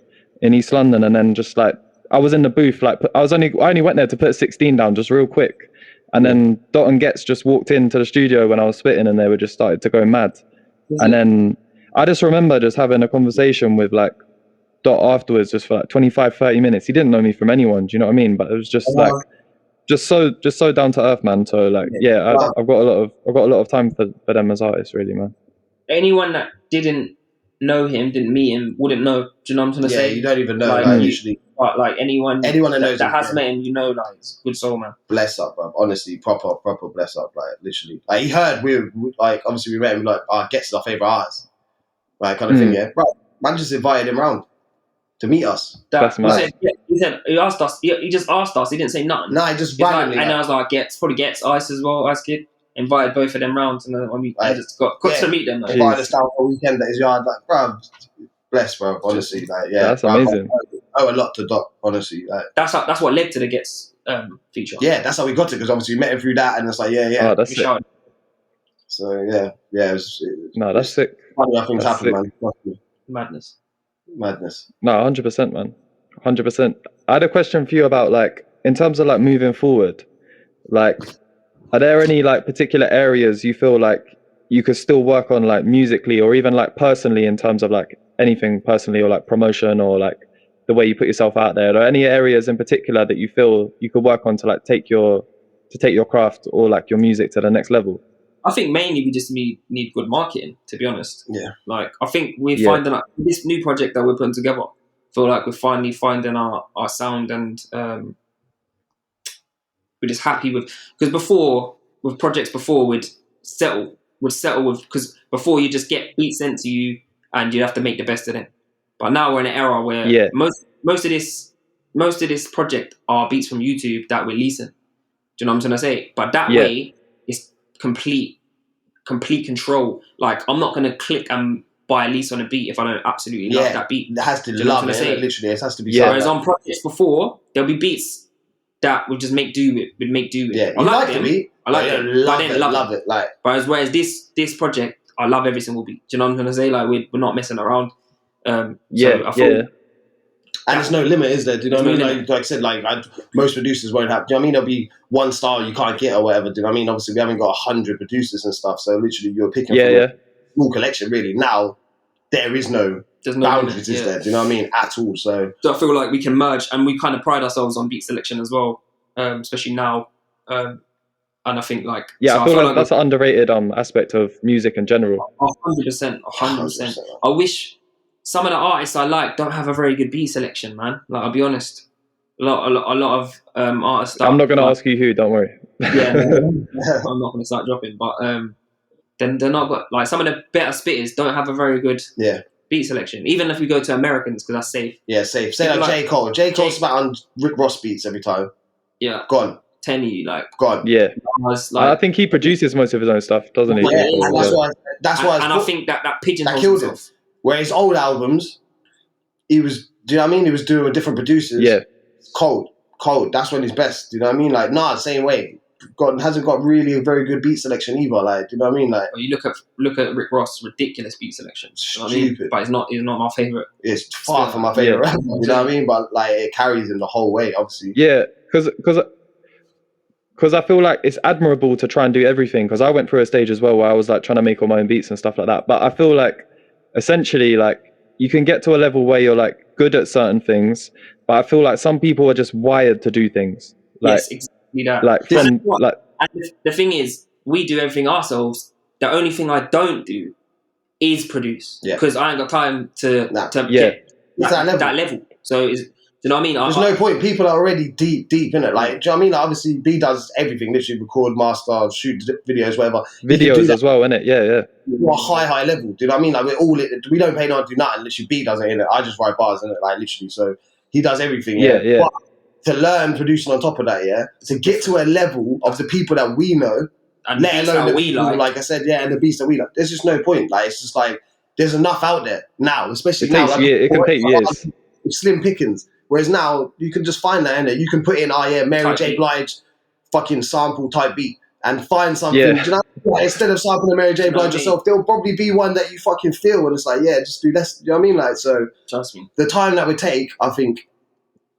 in East London, and then just like I was in the booth, like I only went there to put 16 down just real quick, and then Dot and Getz just walked into the studio when I was spitting, and they were just started to go mad. And then I just remember just having a conversation with like Dot afterwards, just for like 25-30 minutes. He didn't know me from anyone, do you know what I mean? But it was just like just so down to earth, man. So like I've got a lot of time for them as artists, really, man. Anyone that didn't know him, didn't meet him, wouldn't know. Do you know what I'm trying to say? Yeah, you don't even know. Like, usually, but like anyone that knows that has met him, you know, like, it's a good soul, man. Bless up, bro. Honestly, proper bless up. Like, literally, like, he heard we like, obviously we met him, like, Getz is our favourite artist, like, kind of thing. Yeah, bro. Man just invited him round to meet us. He asked us. He just asked us. He didn't say nothing. Nah, he just randomly. And I was like, probably Getz, Ice as well, Ice Kid. Invited both of them round, and I just got to meet them. Like, invited us down for a weekend at his yard. Like, bro, bless, bro. Honestly, like, that's amazing. I owe a lot to Doc. Honestly, like, that's what led to the Getz feature. Yeah, that's how we got it, because obviously we met him through that, and it's like, Oh, that's sick. So yeah, it was that's sick. Funny how things happen, man. Madness. No, 100%, man. 100%. I had a question for you about, like, in terms of like moving forward, like, are there any like particular areas you feel like you could still work on, like musically or even like personally, in terms of like anything personally or like promotion or like the way you put yourself out there? Are there any areas in particular that you feel you could work on to like take your craft or like your music to the next level? I think mainly we just need good marketing, to be honest. Yeah. Like, I think we're finding like, this new project that we're putting together, I feel like we're finally finding our sound, and we're just happy with, because before, with projects before, we'd settle with, because before you just get beats sent to you and you have to make the best of them. But now we're in an era where most of this most of this project are beats from YouTube that we're leasing. Do you know what I'm trying to say? But that way, it's complete control. Like, I'm not gonna click and buy a lease on a beat if I don't absolutely love that beat. It has to love it. Literally, it has to be. Whereas on projects before, there'll be beats that would just make do with. Yeah, I like them. The beat. I like them. Love it. Like, whereas this project, I love every single beat. Do you know what I'm trying to say? Like, we're not messing around. So I thought, and there's no limit, is there? Do you know what I mean? Like I said, most producers won't have. Do you know what I mean? There'll be one style you can't get or whatever. Do you know what I mean? Obviously, we haven't got 100 producers and stuff, so literally you're picking from a small collection. Really, now there is no boundaries, is there? Do you know what I mean? At all. So I feel like we can merge, and we kind of pride ourselves on beat selection as well, especially now. And I think I feel like that's an underrated aspect of music in general. 100%. I wish some of the artists I like don't have a very good beat selection, man. Like, I'll be honest, a lot of artists. I'm not going to ask you who. Don't worry. Yeah, I'm not going to start dropping, but then they're not got, like, some of the better spitters don't have a very good beat selection. Even if we go to Americans, because that's safe. Yeah, safe. Say like J. Cole. J. Cole's about on Rick Ross beats every time. Yeah, gone. Tenny, gone. Yeah, I think he produces most of his own stuff, doesn't he? Yeah, and that's why. And I think that pigeonholes killed him. Where his old albums, he was. Do you know what I mean? He was doing with different producers. Yeah, cold. That's when he's best. Do you know what I mean? Like, same way. Hasn't got really a very good beat selection either. Like, do you know what I mean? Like, you look at Rick Ross, ridiculous beat selection. You know what I mean? But it's not my favorite. It's far from my favorite. You know what I mean? But like, it carries him the whole way, obviously. Yeah, because I feel like it's admirable to try and do everything. Because I went through a stage as well where I was like trying to make all my own beats and stuff like that. But I feel like essentially, like, you can get to a level where you're like good at certain things, but I feel like some people are just wired to do things. Like, yes, exactly that. Like, and the thing is, we do everything ourselves. The only thing I don't do is produce, because I ain't got time to get that level. So do you know what I mean? There's no point. People are already deep in it. Like, do you know what I mean? Like, obviously, B does everything. Literally record, master, shoot videos, whatever. Videos as well, innit? Yeah. We're high level. Do you know what I mean? Like, we don't pay no to do nothing. Literally, B does it, innit? I just write bars, innit? Like, literally. So he does everything. Yeah. But to learn producing on top of that, to get to a level of the people that we know, and let alone the people, like I said, and the beats that we like. There's just no point. Like, it's just like, there's enough out there now, especially now. It can take years. It's slim pickings. Whereas now, you can just find that in there. You can put in, Mary J. Blige fucking sample type beat and find something. Yeah. Do you know? Like, instead of sampling Mary J. Blige yourself, there'll probably be one that you fucking feel, and it's like, just do this. Do you know what I mean? Like, so trust me. The time that we take, I think,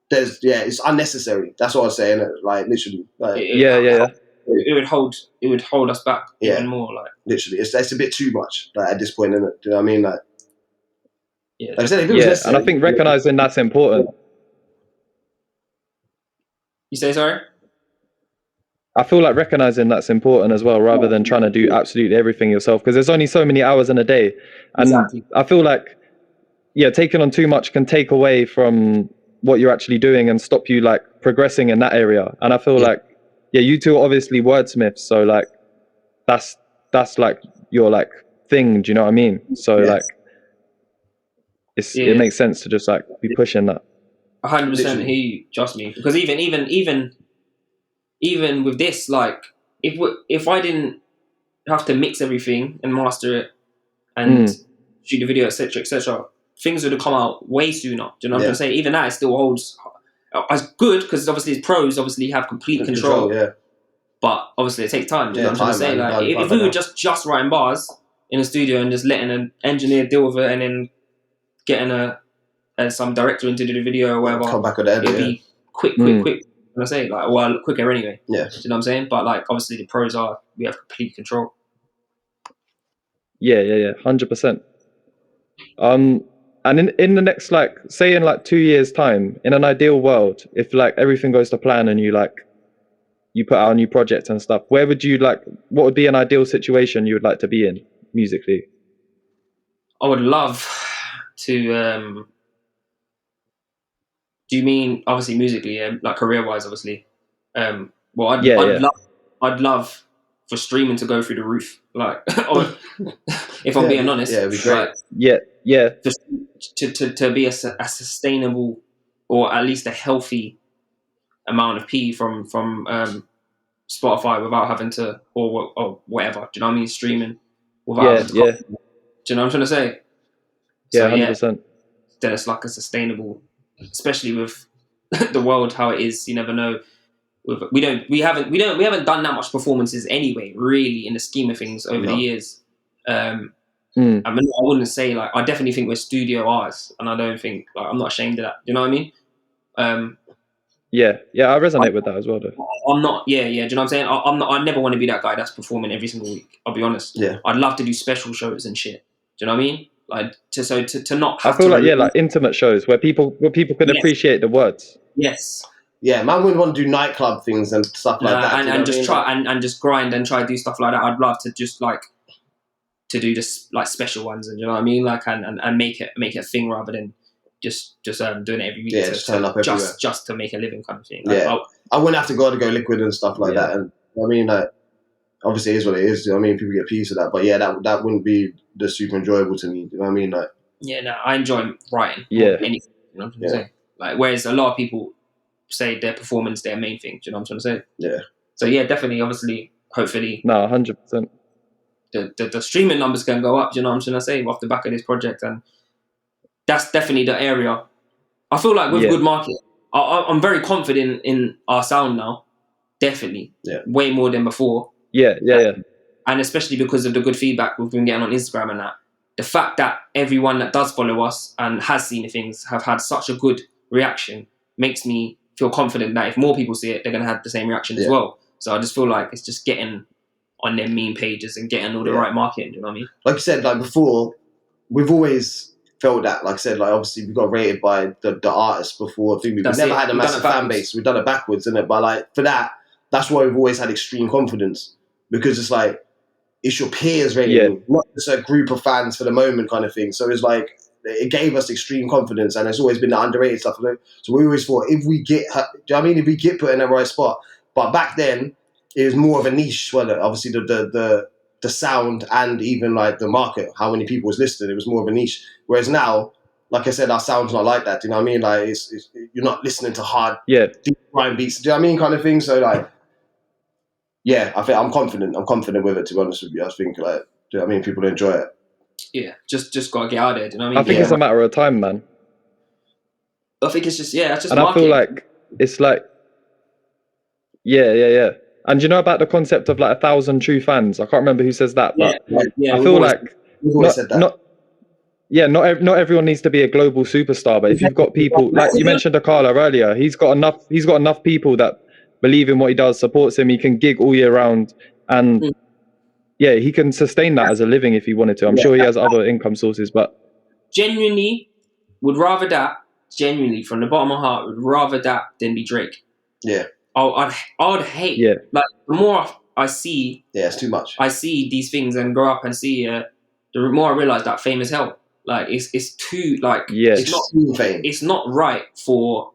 it's unnecessary. That's what I was saying. Like, literally. Like, It would hold us back even more. Like, literally, it's a bit too much. Like, at this point, isn't it? Do you know what I mean? Like, like I said, if it was necessary, and I think recognizing that's important. You say sorry? I feel like recognizing that's important as well, rather than trying to do absolutely everything yourself, because there's only so many hours in a day. And exactly. I feel like, taking on too much can take away from what you're actually doing and stop you like progressing in that area. And I feel like, you two are obviously wordsmiths, so like that's like your like thing. Do you know what I mean? So like, it makes sense to just like be pushing that. 100%. He trust me, because even with this, like, if I didn't have to mix everything and master it and shoot the video, etc., things would have come out way sooner. Do you know what I'm trying to say? Even that, it still holds as good, because obviously pros obviously have complete control. But obviously it takes time. Do you know what I'm trying to say? Like, if we were just writing bars in a studio and just letting an engineer deal with it and then getting some director into the video or whatever, come back with that. It'd be quick. I say, like, well, quicker anyway. Yeah. Do you know what I'm saying? But like, obviously the pros we have complete control. Yeah, 100%. And in the next, like, say in like 2 years' time, in an ideal world, if like everything goes to plan and you put out a new project and stuff, what would be an ideal situation you would like to be in musically? I would love to. Do you mean obviously musically, like career-wise, obviously? I'd love for streaming to go through the roof, like, if I'm being honest. Yeah, it'd be great. Like, yeah. Just to be a sustainable or at least a healthy amount of P from Spotify without having to, or whatever. Do you know what I mean? Streaming without having to copy. Do you know what I'm trying to say? Yeah, 100%. Then it's like a sustainable, especially with the world how it is. You never know. We haven't done that much performances anyway, really, in the scheme of things over the years. I mean, I wouldn't say like, I definitely think we're studio artists, and I don't think, like, I'm not ashamed of that. You know what I mean? Yeah, I resonate with that as well, though. I'm not. Yeah. Do you know what I'm saying? I never want to be that guy that's performing every single week. I'll be honest. Yeah. I'd love to do special shows and shit. Do you know what I mean? Like to not have I feel to like like intimate shows where people can appreciate the words. Yes. Yeah, man wouldn't want to do nightclub things and stuff like that. And just try and just grind and try to do stuff like that. I'd love to just like to do just like special ones, and you know what I mean, like and make it a thing rather than just doing it every week. Yeah, just turn up everywhere. Just to make a living kind of thing. Yeah, I wouldn't have to go liquid and stuff like that. And I mean, like, obviously it is what it is. You know what I mean, people get a piece of that, but yeah, that wouldn't be the super enjoyable to me. You know what I mean, like. Yeah, no, I enjoy writing. Yeah. Anything. You know what I'm saying? Like, whereas a lot of people say their performance their main thing. Do you know what I'm trying to say? Yeah. So yeah, definitely, obviously, hopefully. No, 100%. The streaming numbers can go up. Do you know what I'm trying to say? Off the back of this project, and that's definitely the area. I feel like with good market, I'm very confident in our sound now. Definitely. Yeah. Way more than before. Yeah. And especially because of the good feedback we've been getting on Instagram and that. The fact that everyone that does follow us and has seen the things have had such a good reaction makes me feel confident that if more people see it, they're going to have the same reaction as well. So I just feel like it's just getting on their meme pages and getting all the right marketing. Do you know what I mean? Like you said, like before, we've always felt that. Like I said, like obviously we got rated by the artists before. I think we've never had a massive fan base. We've done it backwards, isn't it? But like for that's why we've always had extreme confidence, because it's like, it's your peers rating, not just a group of fans for the moment kind of thing. So it's like, it gave us extreme confidence, and it's always been the underrated stuff. So we always thought, if we get, do you know what I mean? If we get put in the right spot. But back then, it was more of a niche. Well, obviously the sound and even like the market, how many people was listening, it was more of a niche. Whereas now, like I said, our sound's not like that. Do you know what I mean? Like it's you're not listening to hard, deep grind beats. Do you know what I mean? Kind of thing. So like, yeah, I think I'm confident with it, to be honest with you. I think, like, do you know what I mean? People enjoy it. Yeah, just got to get out there. Do you know what I mean? I think it's a matter of time, man. I think it's just, it's just and marketing. I feel like it's like, yeah. And do you know about the concept of like 1,000 true fans? I can't remember who says that, but I feel like we've always said that. Not everyone needs to be a global superstar, but if you've got people like you mentioned Akala earlier, he's got enough people that believe in what he does, supports him. He can gig all year round, and he can sustain that as a living if he wanted to. I'm sure he has other income sources, but genuinely would rather that. Genuinely, from the bottom of my heart, would rather that than be Drake. Yeah. I would hate. Yeah. Like the more I see. Yeah, it's too much. I see these things and grow up and see. The more I realize that fame is hell. Like it's too like. Yes. It's not fame. It's not right for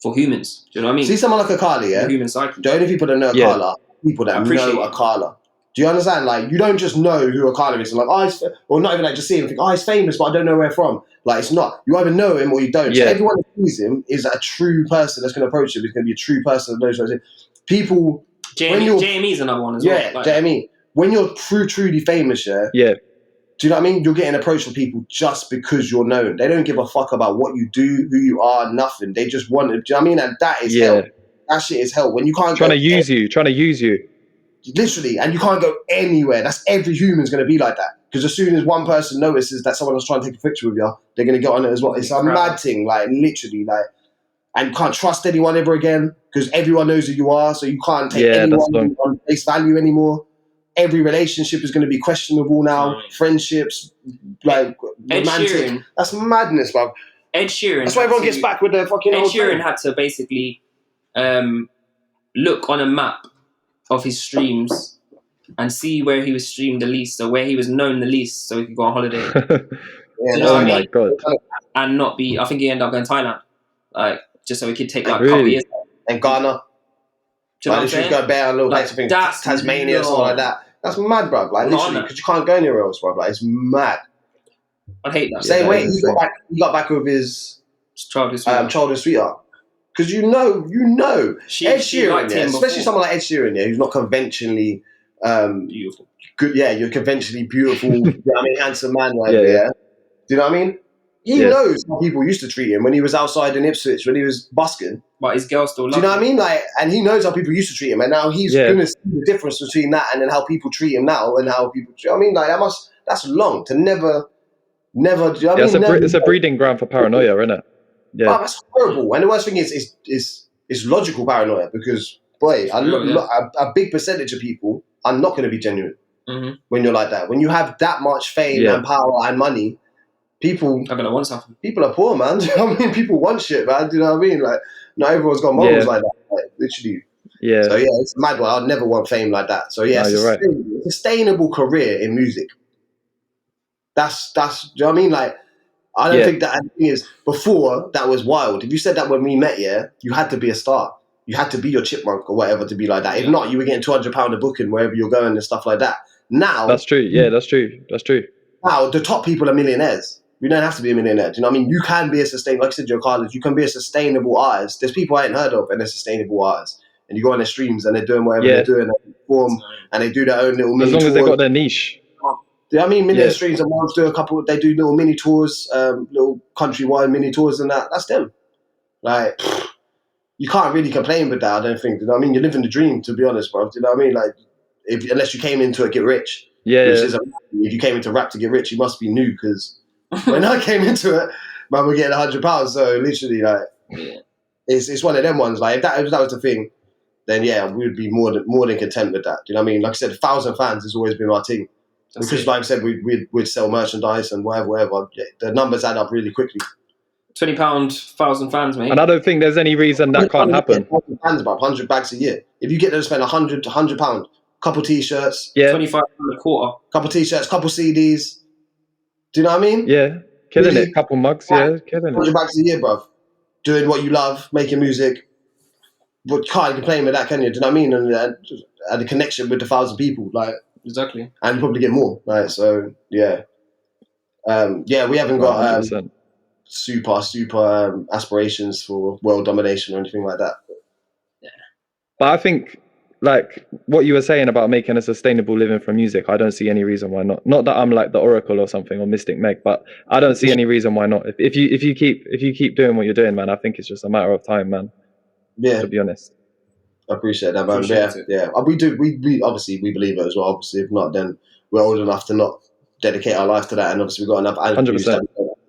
humans. Do you know what I mean? See someone like Akala, yeah? The human psyche. The only people that know Akala, people that know Akala. Do you understand? Like, you don't just know who Akala is and like, or not even like just see him and think, he's famous, but I don't know where from. Like, it's not. You either know him or you don't. Yeah. So everyone who sees him is a true person that's going to approach him. He's going to be a true person that knows what it is. People... JME's another one as well. Yeah, like, JME. When you're truly famous, yeah. Do you know what I mean? You're getting approached for people just because you're known. They don't give a fuck about what you do, who you are, nothing. They just want it. Do you know what I mean? And that is hell. That shit is hell. When you can't trying to use you. Literally, and you can't go anywhere. That's every human's going to be like that. Because as soon as one person notices that someone was trying to take a picture with you, they're going to get on it as well. It's a mad thing, like literally, like, and you can't trust anyone ever again because everyone knows who you are. So you can't take anyone on face value anymore. Every relationship is going to be questionable now. Friendships, like romantic. That's madness, bro. Ed Sheeran. That's why everyone gets back with their fucking. Ed Sheeran had to basically look on a map of his streams and see where he was streamed the least, or where he was known the least, so he could go on holiday. My god! And not be. I think he ended up going to Thailand, like just so he could take like a couple of years. And Ghana. Do you know what I'm saying? Go bare little like, things, Tasmania, something like that. That's mad, bro. Like literally, because you can't go anywhere else, bro. Like it's mad. I'd hate that. Say, wait, he got back with his Childhood Sweetheart. Childhood Sweetheart. Because you know, She Ed Sheeran, liked him especially before. someone like Ed Sheeran, who's not conventionally Beautiful. good. Yeah, you're conventionally beautiful. Handsome man, right? Yeah, Yeah. yeah. Do you know what I mean? He knows how people used to treat him when he was outside in Ipswich, when he was busking. But his girl still loves Do you know what I him. mean? Like, and he knows how people used to treat him, and now he's gonna see the difference between that and then how people treat him now and how people. I mean, like that's long to never. Do you know what I mean? It's a breeding ground for paranoia, isn't it? Yeah, wow, that's horrible. And the worst thing is logical paranoia because boy, a big percentage of people are not going to be genuine when you're like that. When you have that much fame and power and money, people I'm gonna want something. People are poor, man. Do you know what I mean? People want shit, man. Do you know what I mean? Like, not everyone's got morals like that. Like, literally. Yeah. So yeah, it's a mad one. I'd never want fame like that. So yeah, you're right. Sustainable career in music. That's. Do you know what I mean? Like, I don't think that. And the thing is, before that was wild. If you said that when we met, you had to be a star. You had to be your chipmunk or whatever to be like that. If not, you were getting £200 a booking wherever you're going and stuff like that. Now, that's true. Yeah, that's true. That's true. Now the top people are millionaires. You don't have to be a millionaire. Do you know what I mean? You can be a sustainable, like I said, Joe Carlos, you can be a sustainable artist. There's people I ain't heard of and they're sustainable artists. And you go on their streams and they're doing whatever they're doing, and they perform and they do their own little mini tours. As long as they got their niche. Do you know what I mean? Million streams a month, they do little mini tours, little countrywide mini tours and that. That's them. Like, you can't really complain with that, I don't think. Do you know what I mean? You're living the dream, to be honest, bro. Do you know what I mean? Like, unless you came into it, get rich. Yeah. Which is if you came into rap to get rich, you must be new because when I came into it, man, we're getting £100. So literally, like, it's one of them ones. Like, if that was the thing, then yeah, we would be more than content with that. Do you know what I mean? Like I said, 1,000 fans has always been our team. Because, like I said, we'd sell merchandise and whatever. Yeah, the numbers add up really quickly. £20, 1,000 fans, mate. And I don't think there's any reason that can't happen. 1,000 fans, about 100 bags a year. If you get them to spend £100, couple t-shirts, £25 a quarter, couple t-shirts, couple CDs. Do you know what I mean? Yeah, killing it. Couple mugs, killing it. 100 bags a year, bruv. Doing what you love, making music. But can't complain with that, can you? Do you know what I mean? And the connection with the 1,000 people, like. Exactly. And you probably get more, right? So yeah, we haven't got super aspirations for world domination or anything like that. Yeah. But I think, like what you were saying about making a sustainable living from music, I don't see any reason why not. Not that I'm like the Oracle or something or Mystic Meg, but I don't see any reason why not. If you keep doing what you're doing, man, I think it's just a matter of time, man. Yeah. To be honest. I appreciate that, man. Yeah. We do. We obviously we believe it as well. Obviously, if not, then we're old enough to not dedicate our life to that, and obviously we've got enough attitude to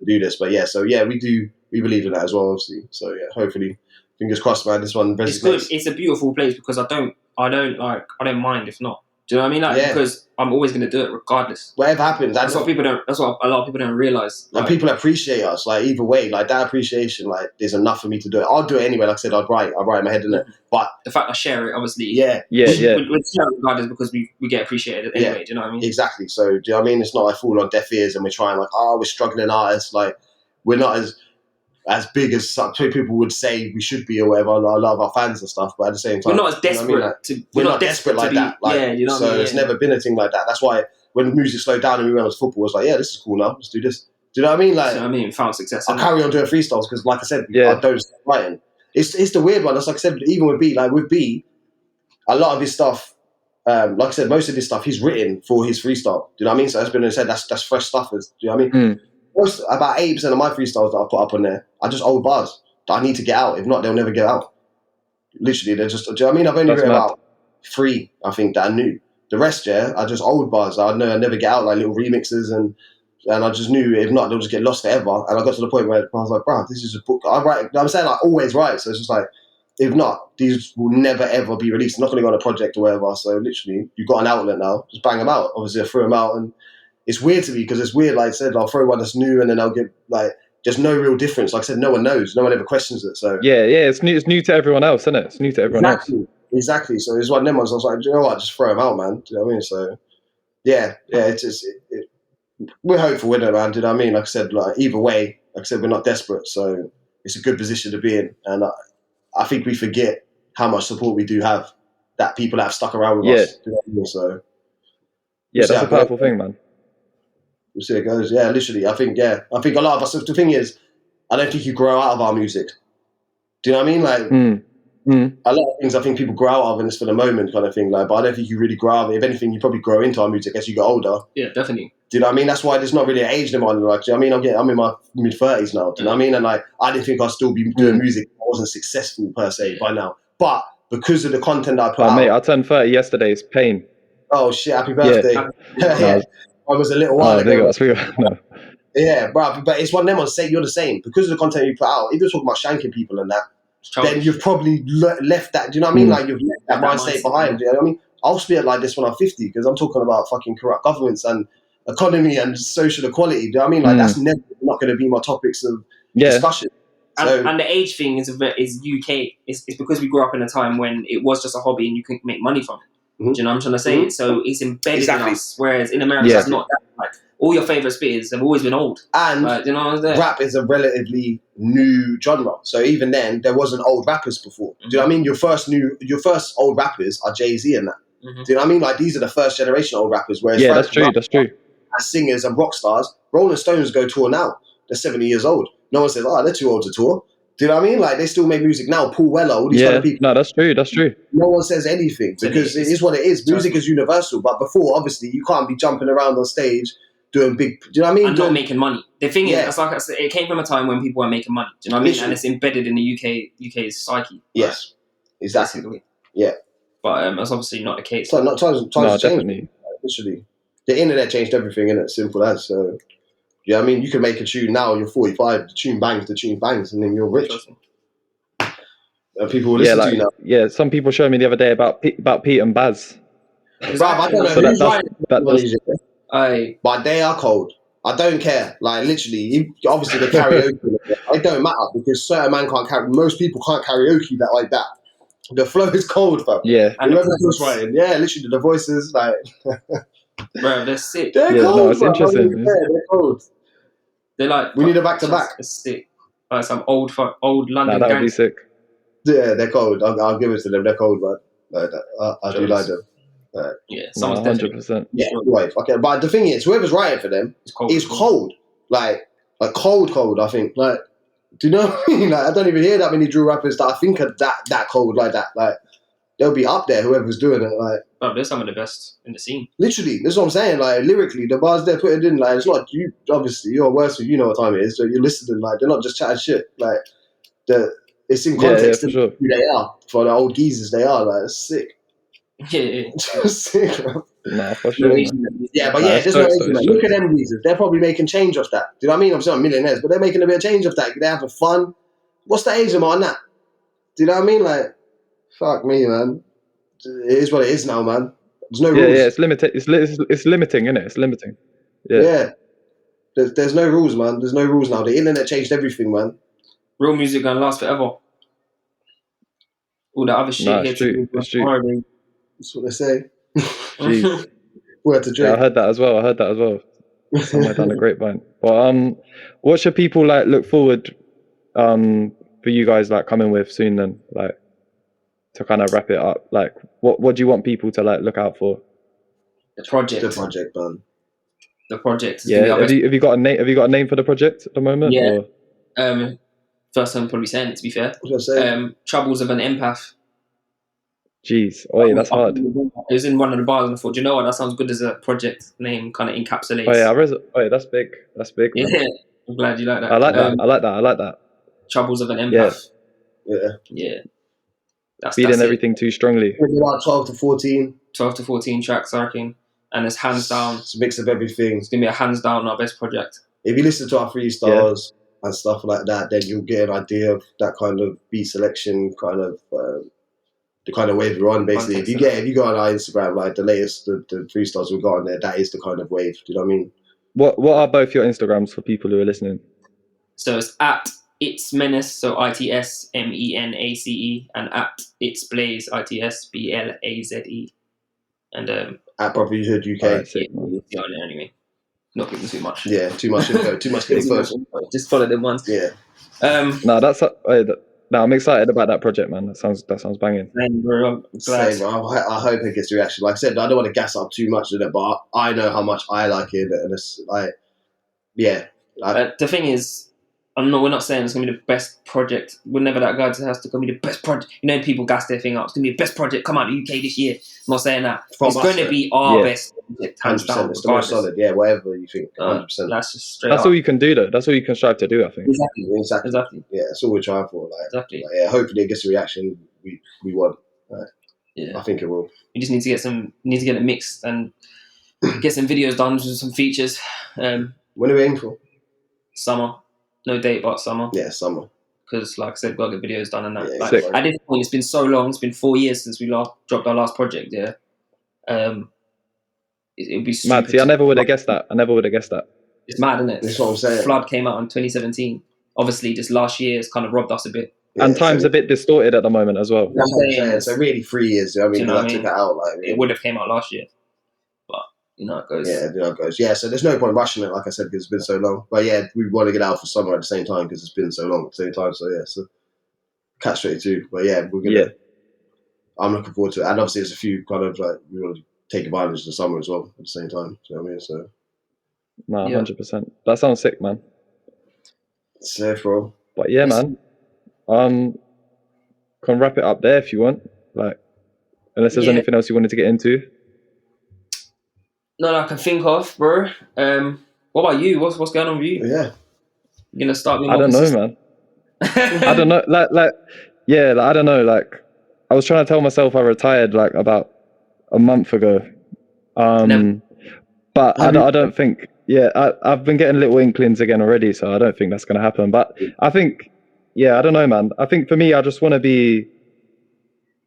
do this. But yeah, so yeah, we do. We believe in that as well, obviously. So yeah, hopefully, fingers crossed, man. This one resonates. It's good. It's a beautiful place because I don't mind if not. Do you know what I mean? Like, because I'm always going to do it regardless. Whatever happens, that's what a lot of people don't realize. Like, people appreciate us. Like, either way, like that appreciation, like there's enough for me to do it. I'll do it anyway. Like I said, I'll write my head in it. But the fact I share it, obviously, we share it regardless because we get appreciated anyway. Do you know what I mean? Exactly. So do you know what I mean? It's not like fall on deaf ears and we're trying like, we're struggling artists. Like, we're not as big as some people would say we should be or whatever. I love our fans and stuff, but at the same time, we're not as desperate. You know what I mean? We're not desperate like that. Like, you know what I mean? It's never been a thing like that. That's why when the music slowed down and we went on to football, it was like, yeah, this is cool now. Let's do this. Do you know what I mean? Like, found success. I carry on doing freestyles because, like I said, I don't stop writing. It's the weird one. That's like I said, even with B, a lot of his stuff. Like I said, most of his stuff he's written for his freestyle. Do you know what I mean? So that's been said. That's fresh stuff. Do you know what I mean? About 80% of my freestyles that I put up on there are just old bars that I need to get out. If not, they'll never get out. Literally, they're just. Do you know what I mean? I've only written about 3, I think, that I knew. The rest, are just old bars that I know I never get out, like little remixes, and I just knew if not, they'll just get lost forever. And I got to the point where I was like, bro, this is a book. I write. I'm saying I always write, so it's just like, if not, these will never ever be released. I'm not going to go on a project or whatever. So literally, you've got an outlet now. Just bang them out. Obviously, I threw them out, and it's weird to me because it's weird. Like I said, I'll throw one that's new, and then I'll get like there's no real difference. Like I said, no one knows. No one ever questions it. So it's new. It's new to everyone else, isn't it? It's new to everyone else. Exactly. So it's one of them ones. I was like, do you know what? Just throw them out, man. Do you know what I mean? So it's just we're hopeful with it, man. Do you know what I mean? Like I said, like either way, like I said, we're not desperate, so it's a good position to be in, and I think we forget how much support we do have. That people that have stuck around with us. Do you know what I mean? So that's a powerful thing, man. We'll see how it goes. Yeah, literally. I think a lot of us. The thing is, I don't think you grow out of our music. Do you know what I mean? Like, a lot of things I think people grow out of, and it's for the moment kind of thing. Like, but I don't think you really grow out of it. If anything, you probably grow into our music as you get older. Yeah, definitely. Do you know what I mean? That's why there's not really an age limit on it. Like, do you know what I mean? I'm in my mid-30s now. Do you know what I mean? And like, I didn't think I'd still be doing music. I wasn't successful per se by now. But because of the content that I put out. Mate, I turned 30 yesterday. It's pain. Oh shit! Happy birthday! Yeah. I was a little while ago. No. Yeah, bro. But it's one of them on say you're the same because of the content you put out. If you're talking about shanking people and that, then you've probably left that. Do you know what I mean? Like you've left that mindset behind. Do you know what I mean? I'll spit like this when I'm 50 because I'm talking about fucking corrupt governments and economy and social equality. Do you know what I mean? Like that's never not going to be my topics of discussion. And the age thing is UK. It's because we grew up in a time when it was just a hobby and you couldn't make money from it. Do you know what I'm trying to say? So it's embedded in us. Whereas in America, it's not that. Like all your favorite spitters have always been old. And you know what I'm saying? Rap is a relatively new genre. So even then, there wasn't old rappers before. Do you know what I mean? Your first old rappers are Jay-Z and that. Do you know what I mean? Like these are the first generation old rappers. Whereas that's true. That's true. As singers and rock stars, Rolling Stones go tour now. They're 70 years old. No one says, "Oh, they're too old to tour." Do you know what I mean? Like they still make music now. Paul Weller, all these kind of people. No, that's true. That's true. No one says anything because it is what it is. Music is universal. But before, obviously, you can't be jumping around on stage doing big. Do you know what I mean? And not making money. The thing is, like I said, it came from a time when people weren't making money. Do you know what I mean? And it's embedded in the UK's psyche. Yes, exactly. Basically. Yeah, but that's obviously not the case. So not times changed. Definitely. Literally, the internet changed everything, innit? Simple as. So, yeah, I mean, you can make a tune now. You're 45. The tune bangs, and then you're rich. And people will listen to you now. Yeah, some people showed me the other day about Pete and Baz. Bruv, I don't know who's right. But they are cold. I don't care. Like literally, obviously the karaoke. It don't matter because certain man can't carry. Most people can't karaoke that like that. The flow is cold, fam. Yeah. And whoever's writing, literally the voices like. Bro, they're sick. They're cold. No, it's interesting. They're cold. They're like. We need a back to back. It's sick. Like some old London. That would be sick. Yeah, they're cold. I'll give it to them. They're cold, man. I do like them. Someone's 100%. Yeah, right. Okay, but the thing is, whoever's writing for them is cold. Like cold. I think. Like, do you know what I mean? Like, I don't even hear that many drill rappers that I think are that cold like that. Like, they'll be up there. Whoever's doing it, like. But they're some of the best in the scene. Literally, that's what I'm saying. Like, lyrically, the bars they're putting in, like, it's not you. Obviously, you're worse. You know what time it is. So you're listening. Like, they're not just chatting shit. Like, it's in context of who they are. For the old geezers, they are. Like, it's sick. Yeah. Sick, bro. Nah, for sure. Yeah, but there's no age limit. Look at them geezers. They're probably making change off that. Do you know what I mean? I'm saying millionaires, but they're making a bit of change off that. They're having fun. What's the age limit on that? Do you know what I mean? Like, fuck me, man. It is what it is now, man. There's no rules. Yeah, it's limited. It's limiting, isn't it? It's limiting. Yeah. There's no rules, man. There's no rules now. The internet changed everything, man. Real music gonna last forever. All the other shit. It's true. It's true. That's what they say. Jeez. Word to drink. Yeah, I heard that as well. Somewhere down the grapevine. But what should people like look forward for you guys like coming with soon then? Like to kind of wrap it up. Like what do you want people to like look out for? The project, man. The project. Yeah. Have you got a name? Have you got a name for the project at the moment? Yeah. First time probably saying it. To be fair. Troubles of an Empath. Jeez, that's hard. It was in one of the bars and I thought, do you know what? That sounds good as a project name, kind of encapsulates. That's big. That's big. Man. Yeah, I'm glad you like that. I like that. Troubles of an Empath. Yeah. Feeling everything too strongly. About 12 to 14. 12 to 14 tracks, I reckon. And it's hands down. It's a mix of everything. It's going to be a hands down our best project. If you listen to our freestyles and stuff like that, then you'll get an idea of that kind of beat selection, kind of the kind of wave we're on. Basically, if you go on our Instagram, like the latest, the freestyles we've got on there, that is the kind of wave. Do you know what I mean? What are both your Instagrams for people who are listening? So it's at It's Menace, so ITSMENACE, and at It's Blaze, ITSBLAZE, and at Brotherhood UK. Anyway, not giving too much. Yeah, too much info, too much info. Just follow them ones. Yeah. I'm excited about that project, man. That sounds banging. I'm glad. Same, I hope it gets reaction. Like I said, I don't want to gas up too much with it, but I know how much I like it, and it's like, yeah. The thing is, we're not saying it's going to be the best project. We're never that guy to have to be the best project. You know, people gas their thing up. It's going to be the best project come out of the UK this year. I'm not saying that. From It's us, going to be our Yeah. best project, hands 100%. down, It's the most regardless. solid. Yeah, whatever you think. 100%. That's just straight That's up. all you can do, though. That's all you can strive to do, I think. Exactly. Yeah, that's all we're trying for. Like, Exactly. like, yeah, hopefully it gets the reaction we want. Yeah. I think it will. You just need to get it mixed and get some videos done with some features. When are we aiming for? Summer. No date, but summer. Yeah, summer. Because, like I said, we've got to get videos done and that. Yeah, Like, sick. at this point, it's been so long. It's been 4 years since we dropped our last project. Yeah. It'd be super. Mad. See, I never would have guessed that. It's mad, isn't it? That's what I'm saying. Flood came out in 2017. Obviously, this last year has kind of robbed us a bit. Yeah, And time's a bit distorted at the moment as well. That's what I'm saying. So really 3 years. I mean, Do you know what I I took mean? it out. Like, It would have came out last year, but you know it goes. Yeah, it goes. Yeah, so there's no point rushing it, like I said, because it's been so long. But yeah, we want to get out for summer at the same time because it's been so long at the same time. So yeah, so catch 22. But yeah, we're gonna. Yeah. I'm looking forward to it, and obviously there's a few kind of like we want to take advantage of the summer as well at the same time. Do you know what I mean? So No, Yeah. 100%. That sounds sick, man. safe, bro. But yeah, man. Can wrap it up there if you want. Like, unless there's Yeah. anything else you wanted to get into. No, I can think of, bro. What about you? What's going on with you? Yeah, You're gonna start being I more don't know, consistent? man. I don't know. I don't know. Like, I was trying to tell myself I retired like about a month ago. No. But I don't think. Yeah, I've been getting little inklings again already, so I don't think that's gonna happen. But I think, yeah, I don't know, man. I think for me, I just want to be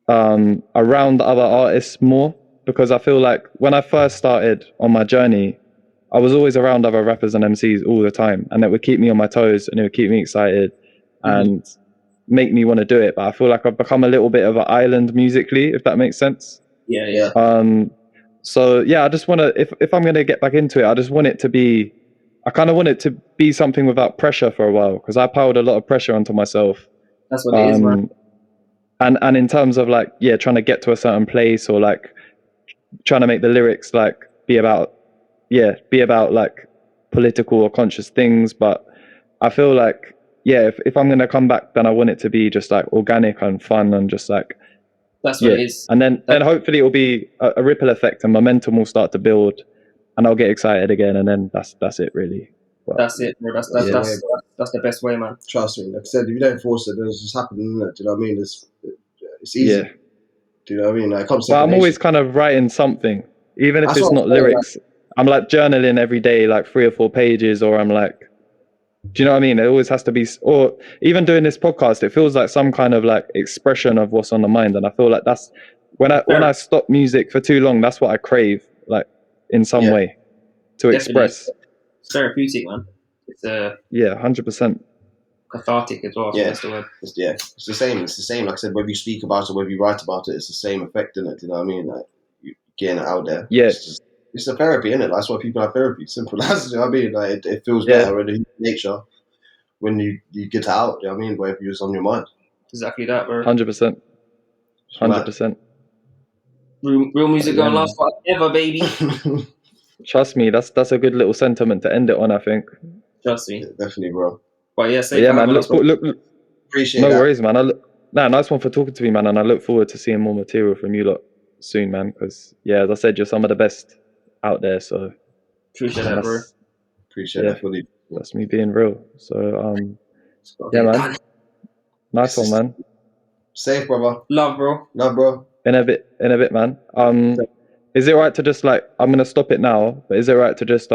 around other artists more, because I feel like when I first started on my journey, I was always around other rappers and MCs all the time, and it would keep me on my toes and it would keep me excited and make me want to do it. But I feel like I've become a little bit of an island musically, if that makes sense. Yeah. So yeah, I just want to, if I'm going to get back into it, I just want it to be, I kind of want it to be something without pressure for a while, because I piled a lot of pressure onto myself. That's what it is, man. And in terms of like, yeah, trying to get to a certain place, or like trying to make the lyrics like be about like political or conscious things. But I feel like, yeah, if I'm going to come back, then I want it to be just like organic and fun and just like, That's what it is. and then hopefully it'll be a ripple effect and momentum will start to build and I'll get excited again, and then that's it really. But, That's it, bro. That's the best way, man. trust me. Like I said, if you don't force it, it'll just happen. Isn't it? Do you know what I mean? It's easy. Yeah. Do you know what I mean? Like, it comes to But I'm second always nature. kind of writing something, even if That's it's what not I'm saying, lyrics. I'm like journaling every day, like 3 or 4 pages, or I'm like, do you know what I mean? It always has to be, or even doing this podcast, it feels like some kind of like expression of what's on the mind. And I feel like that's when I stop music for too long, that's what I crave, like in some Yeah. way to Definitely. express. It's therapeutic, man. It's Yeah, 100%. cathartic as well. So Yeah. that's the word. It's the same. It's the same. Like I said, whether you speak about it, whether you write about it, it's the same effect in it. Do you know what I mean? Like, you getting it out there. Yeah. It's a therapy, isn't it? That's why people have therapy. Simple as, you know what I mean? Like, it feels Yeah. better in the nature when you get it out. You know what I mean? Whatever is on your mind. Exactly that, bro. 100%. 100%. Real music Yeah, gonna man. last forever, baby. Trust me, that's a good little sentiment to end it on, I think. Trust me. Definitely, bro. But yeah, But yeah, man, look, Appreciate no that. worries, man. Nice one for talking to me, man. And I look forward to seeing more material from you lot soon, man. Because, yeah, as I said, you're some of the best out there. So appreciate that, bro. Appreciate Yeah. that fully. That's me being real. So, Okay, yeah, man. done. Nice one, man. Safe, brother. Love, bro. Love, bro. In a bit, man. Is it right to just like, I'm gonna stop it now, but is it right to just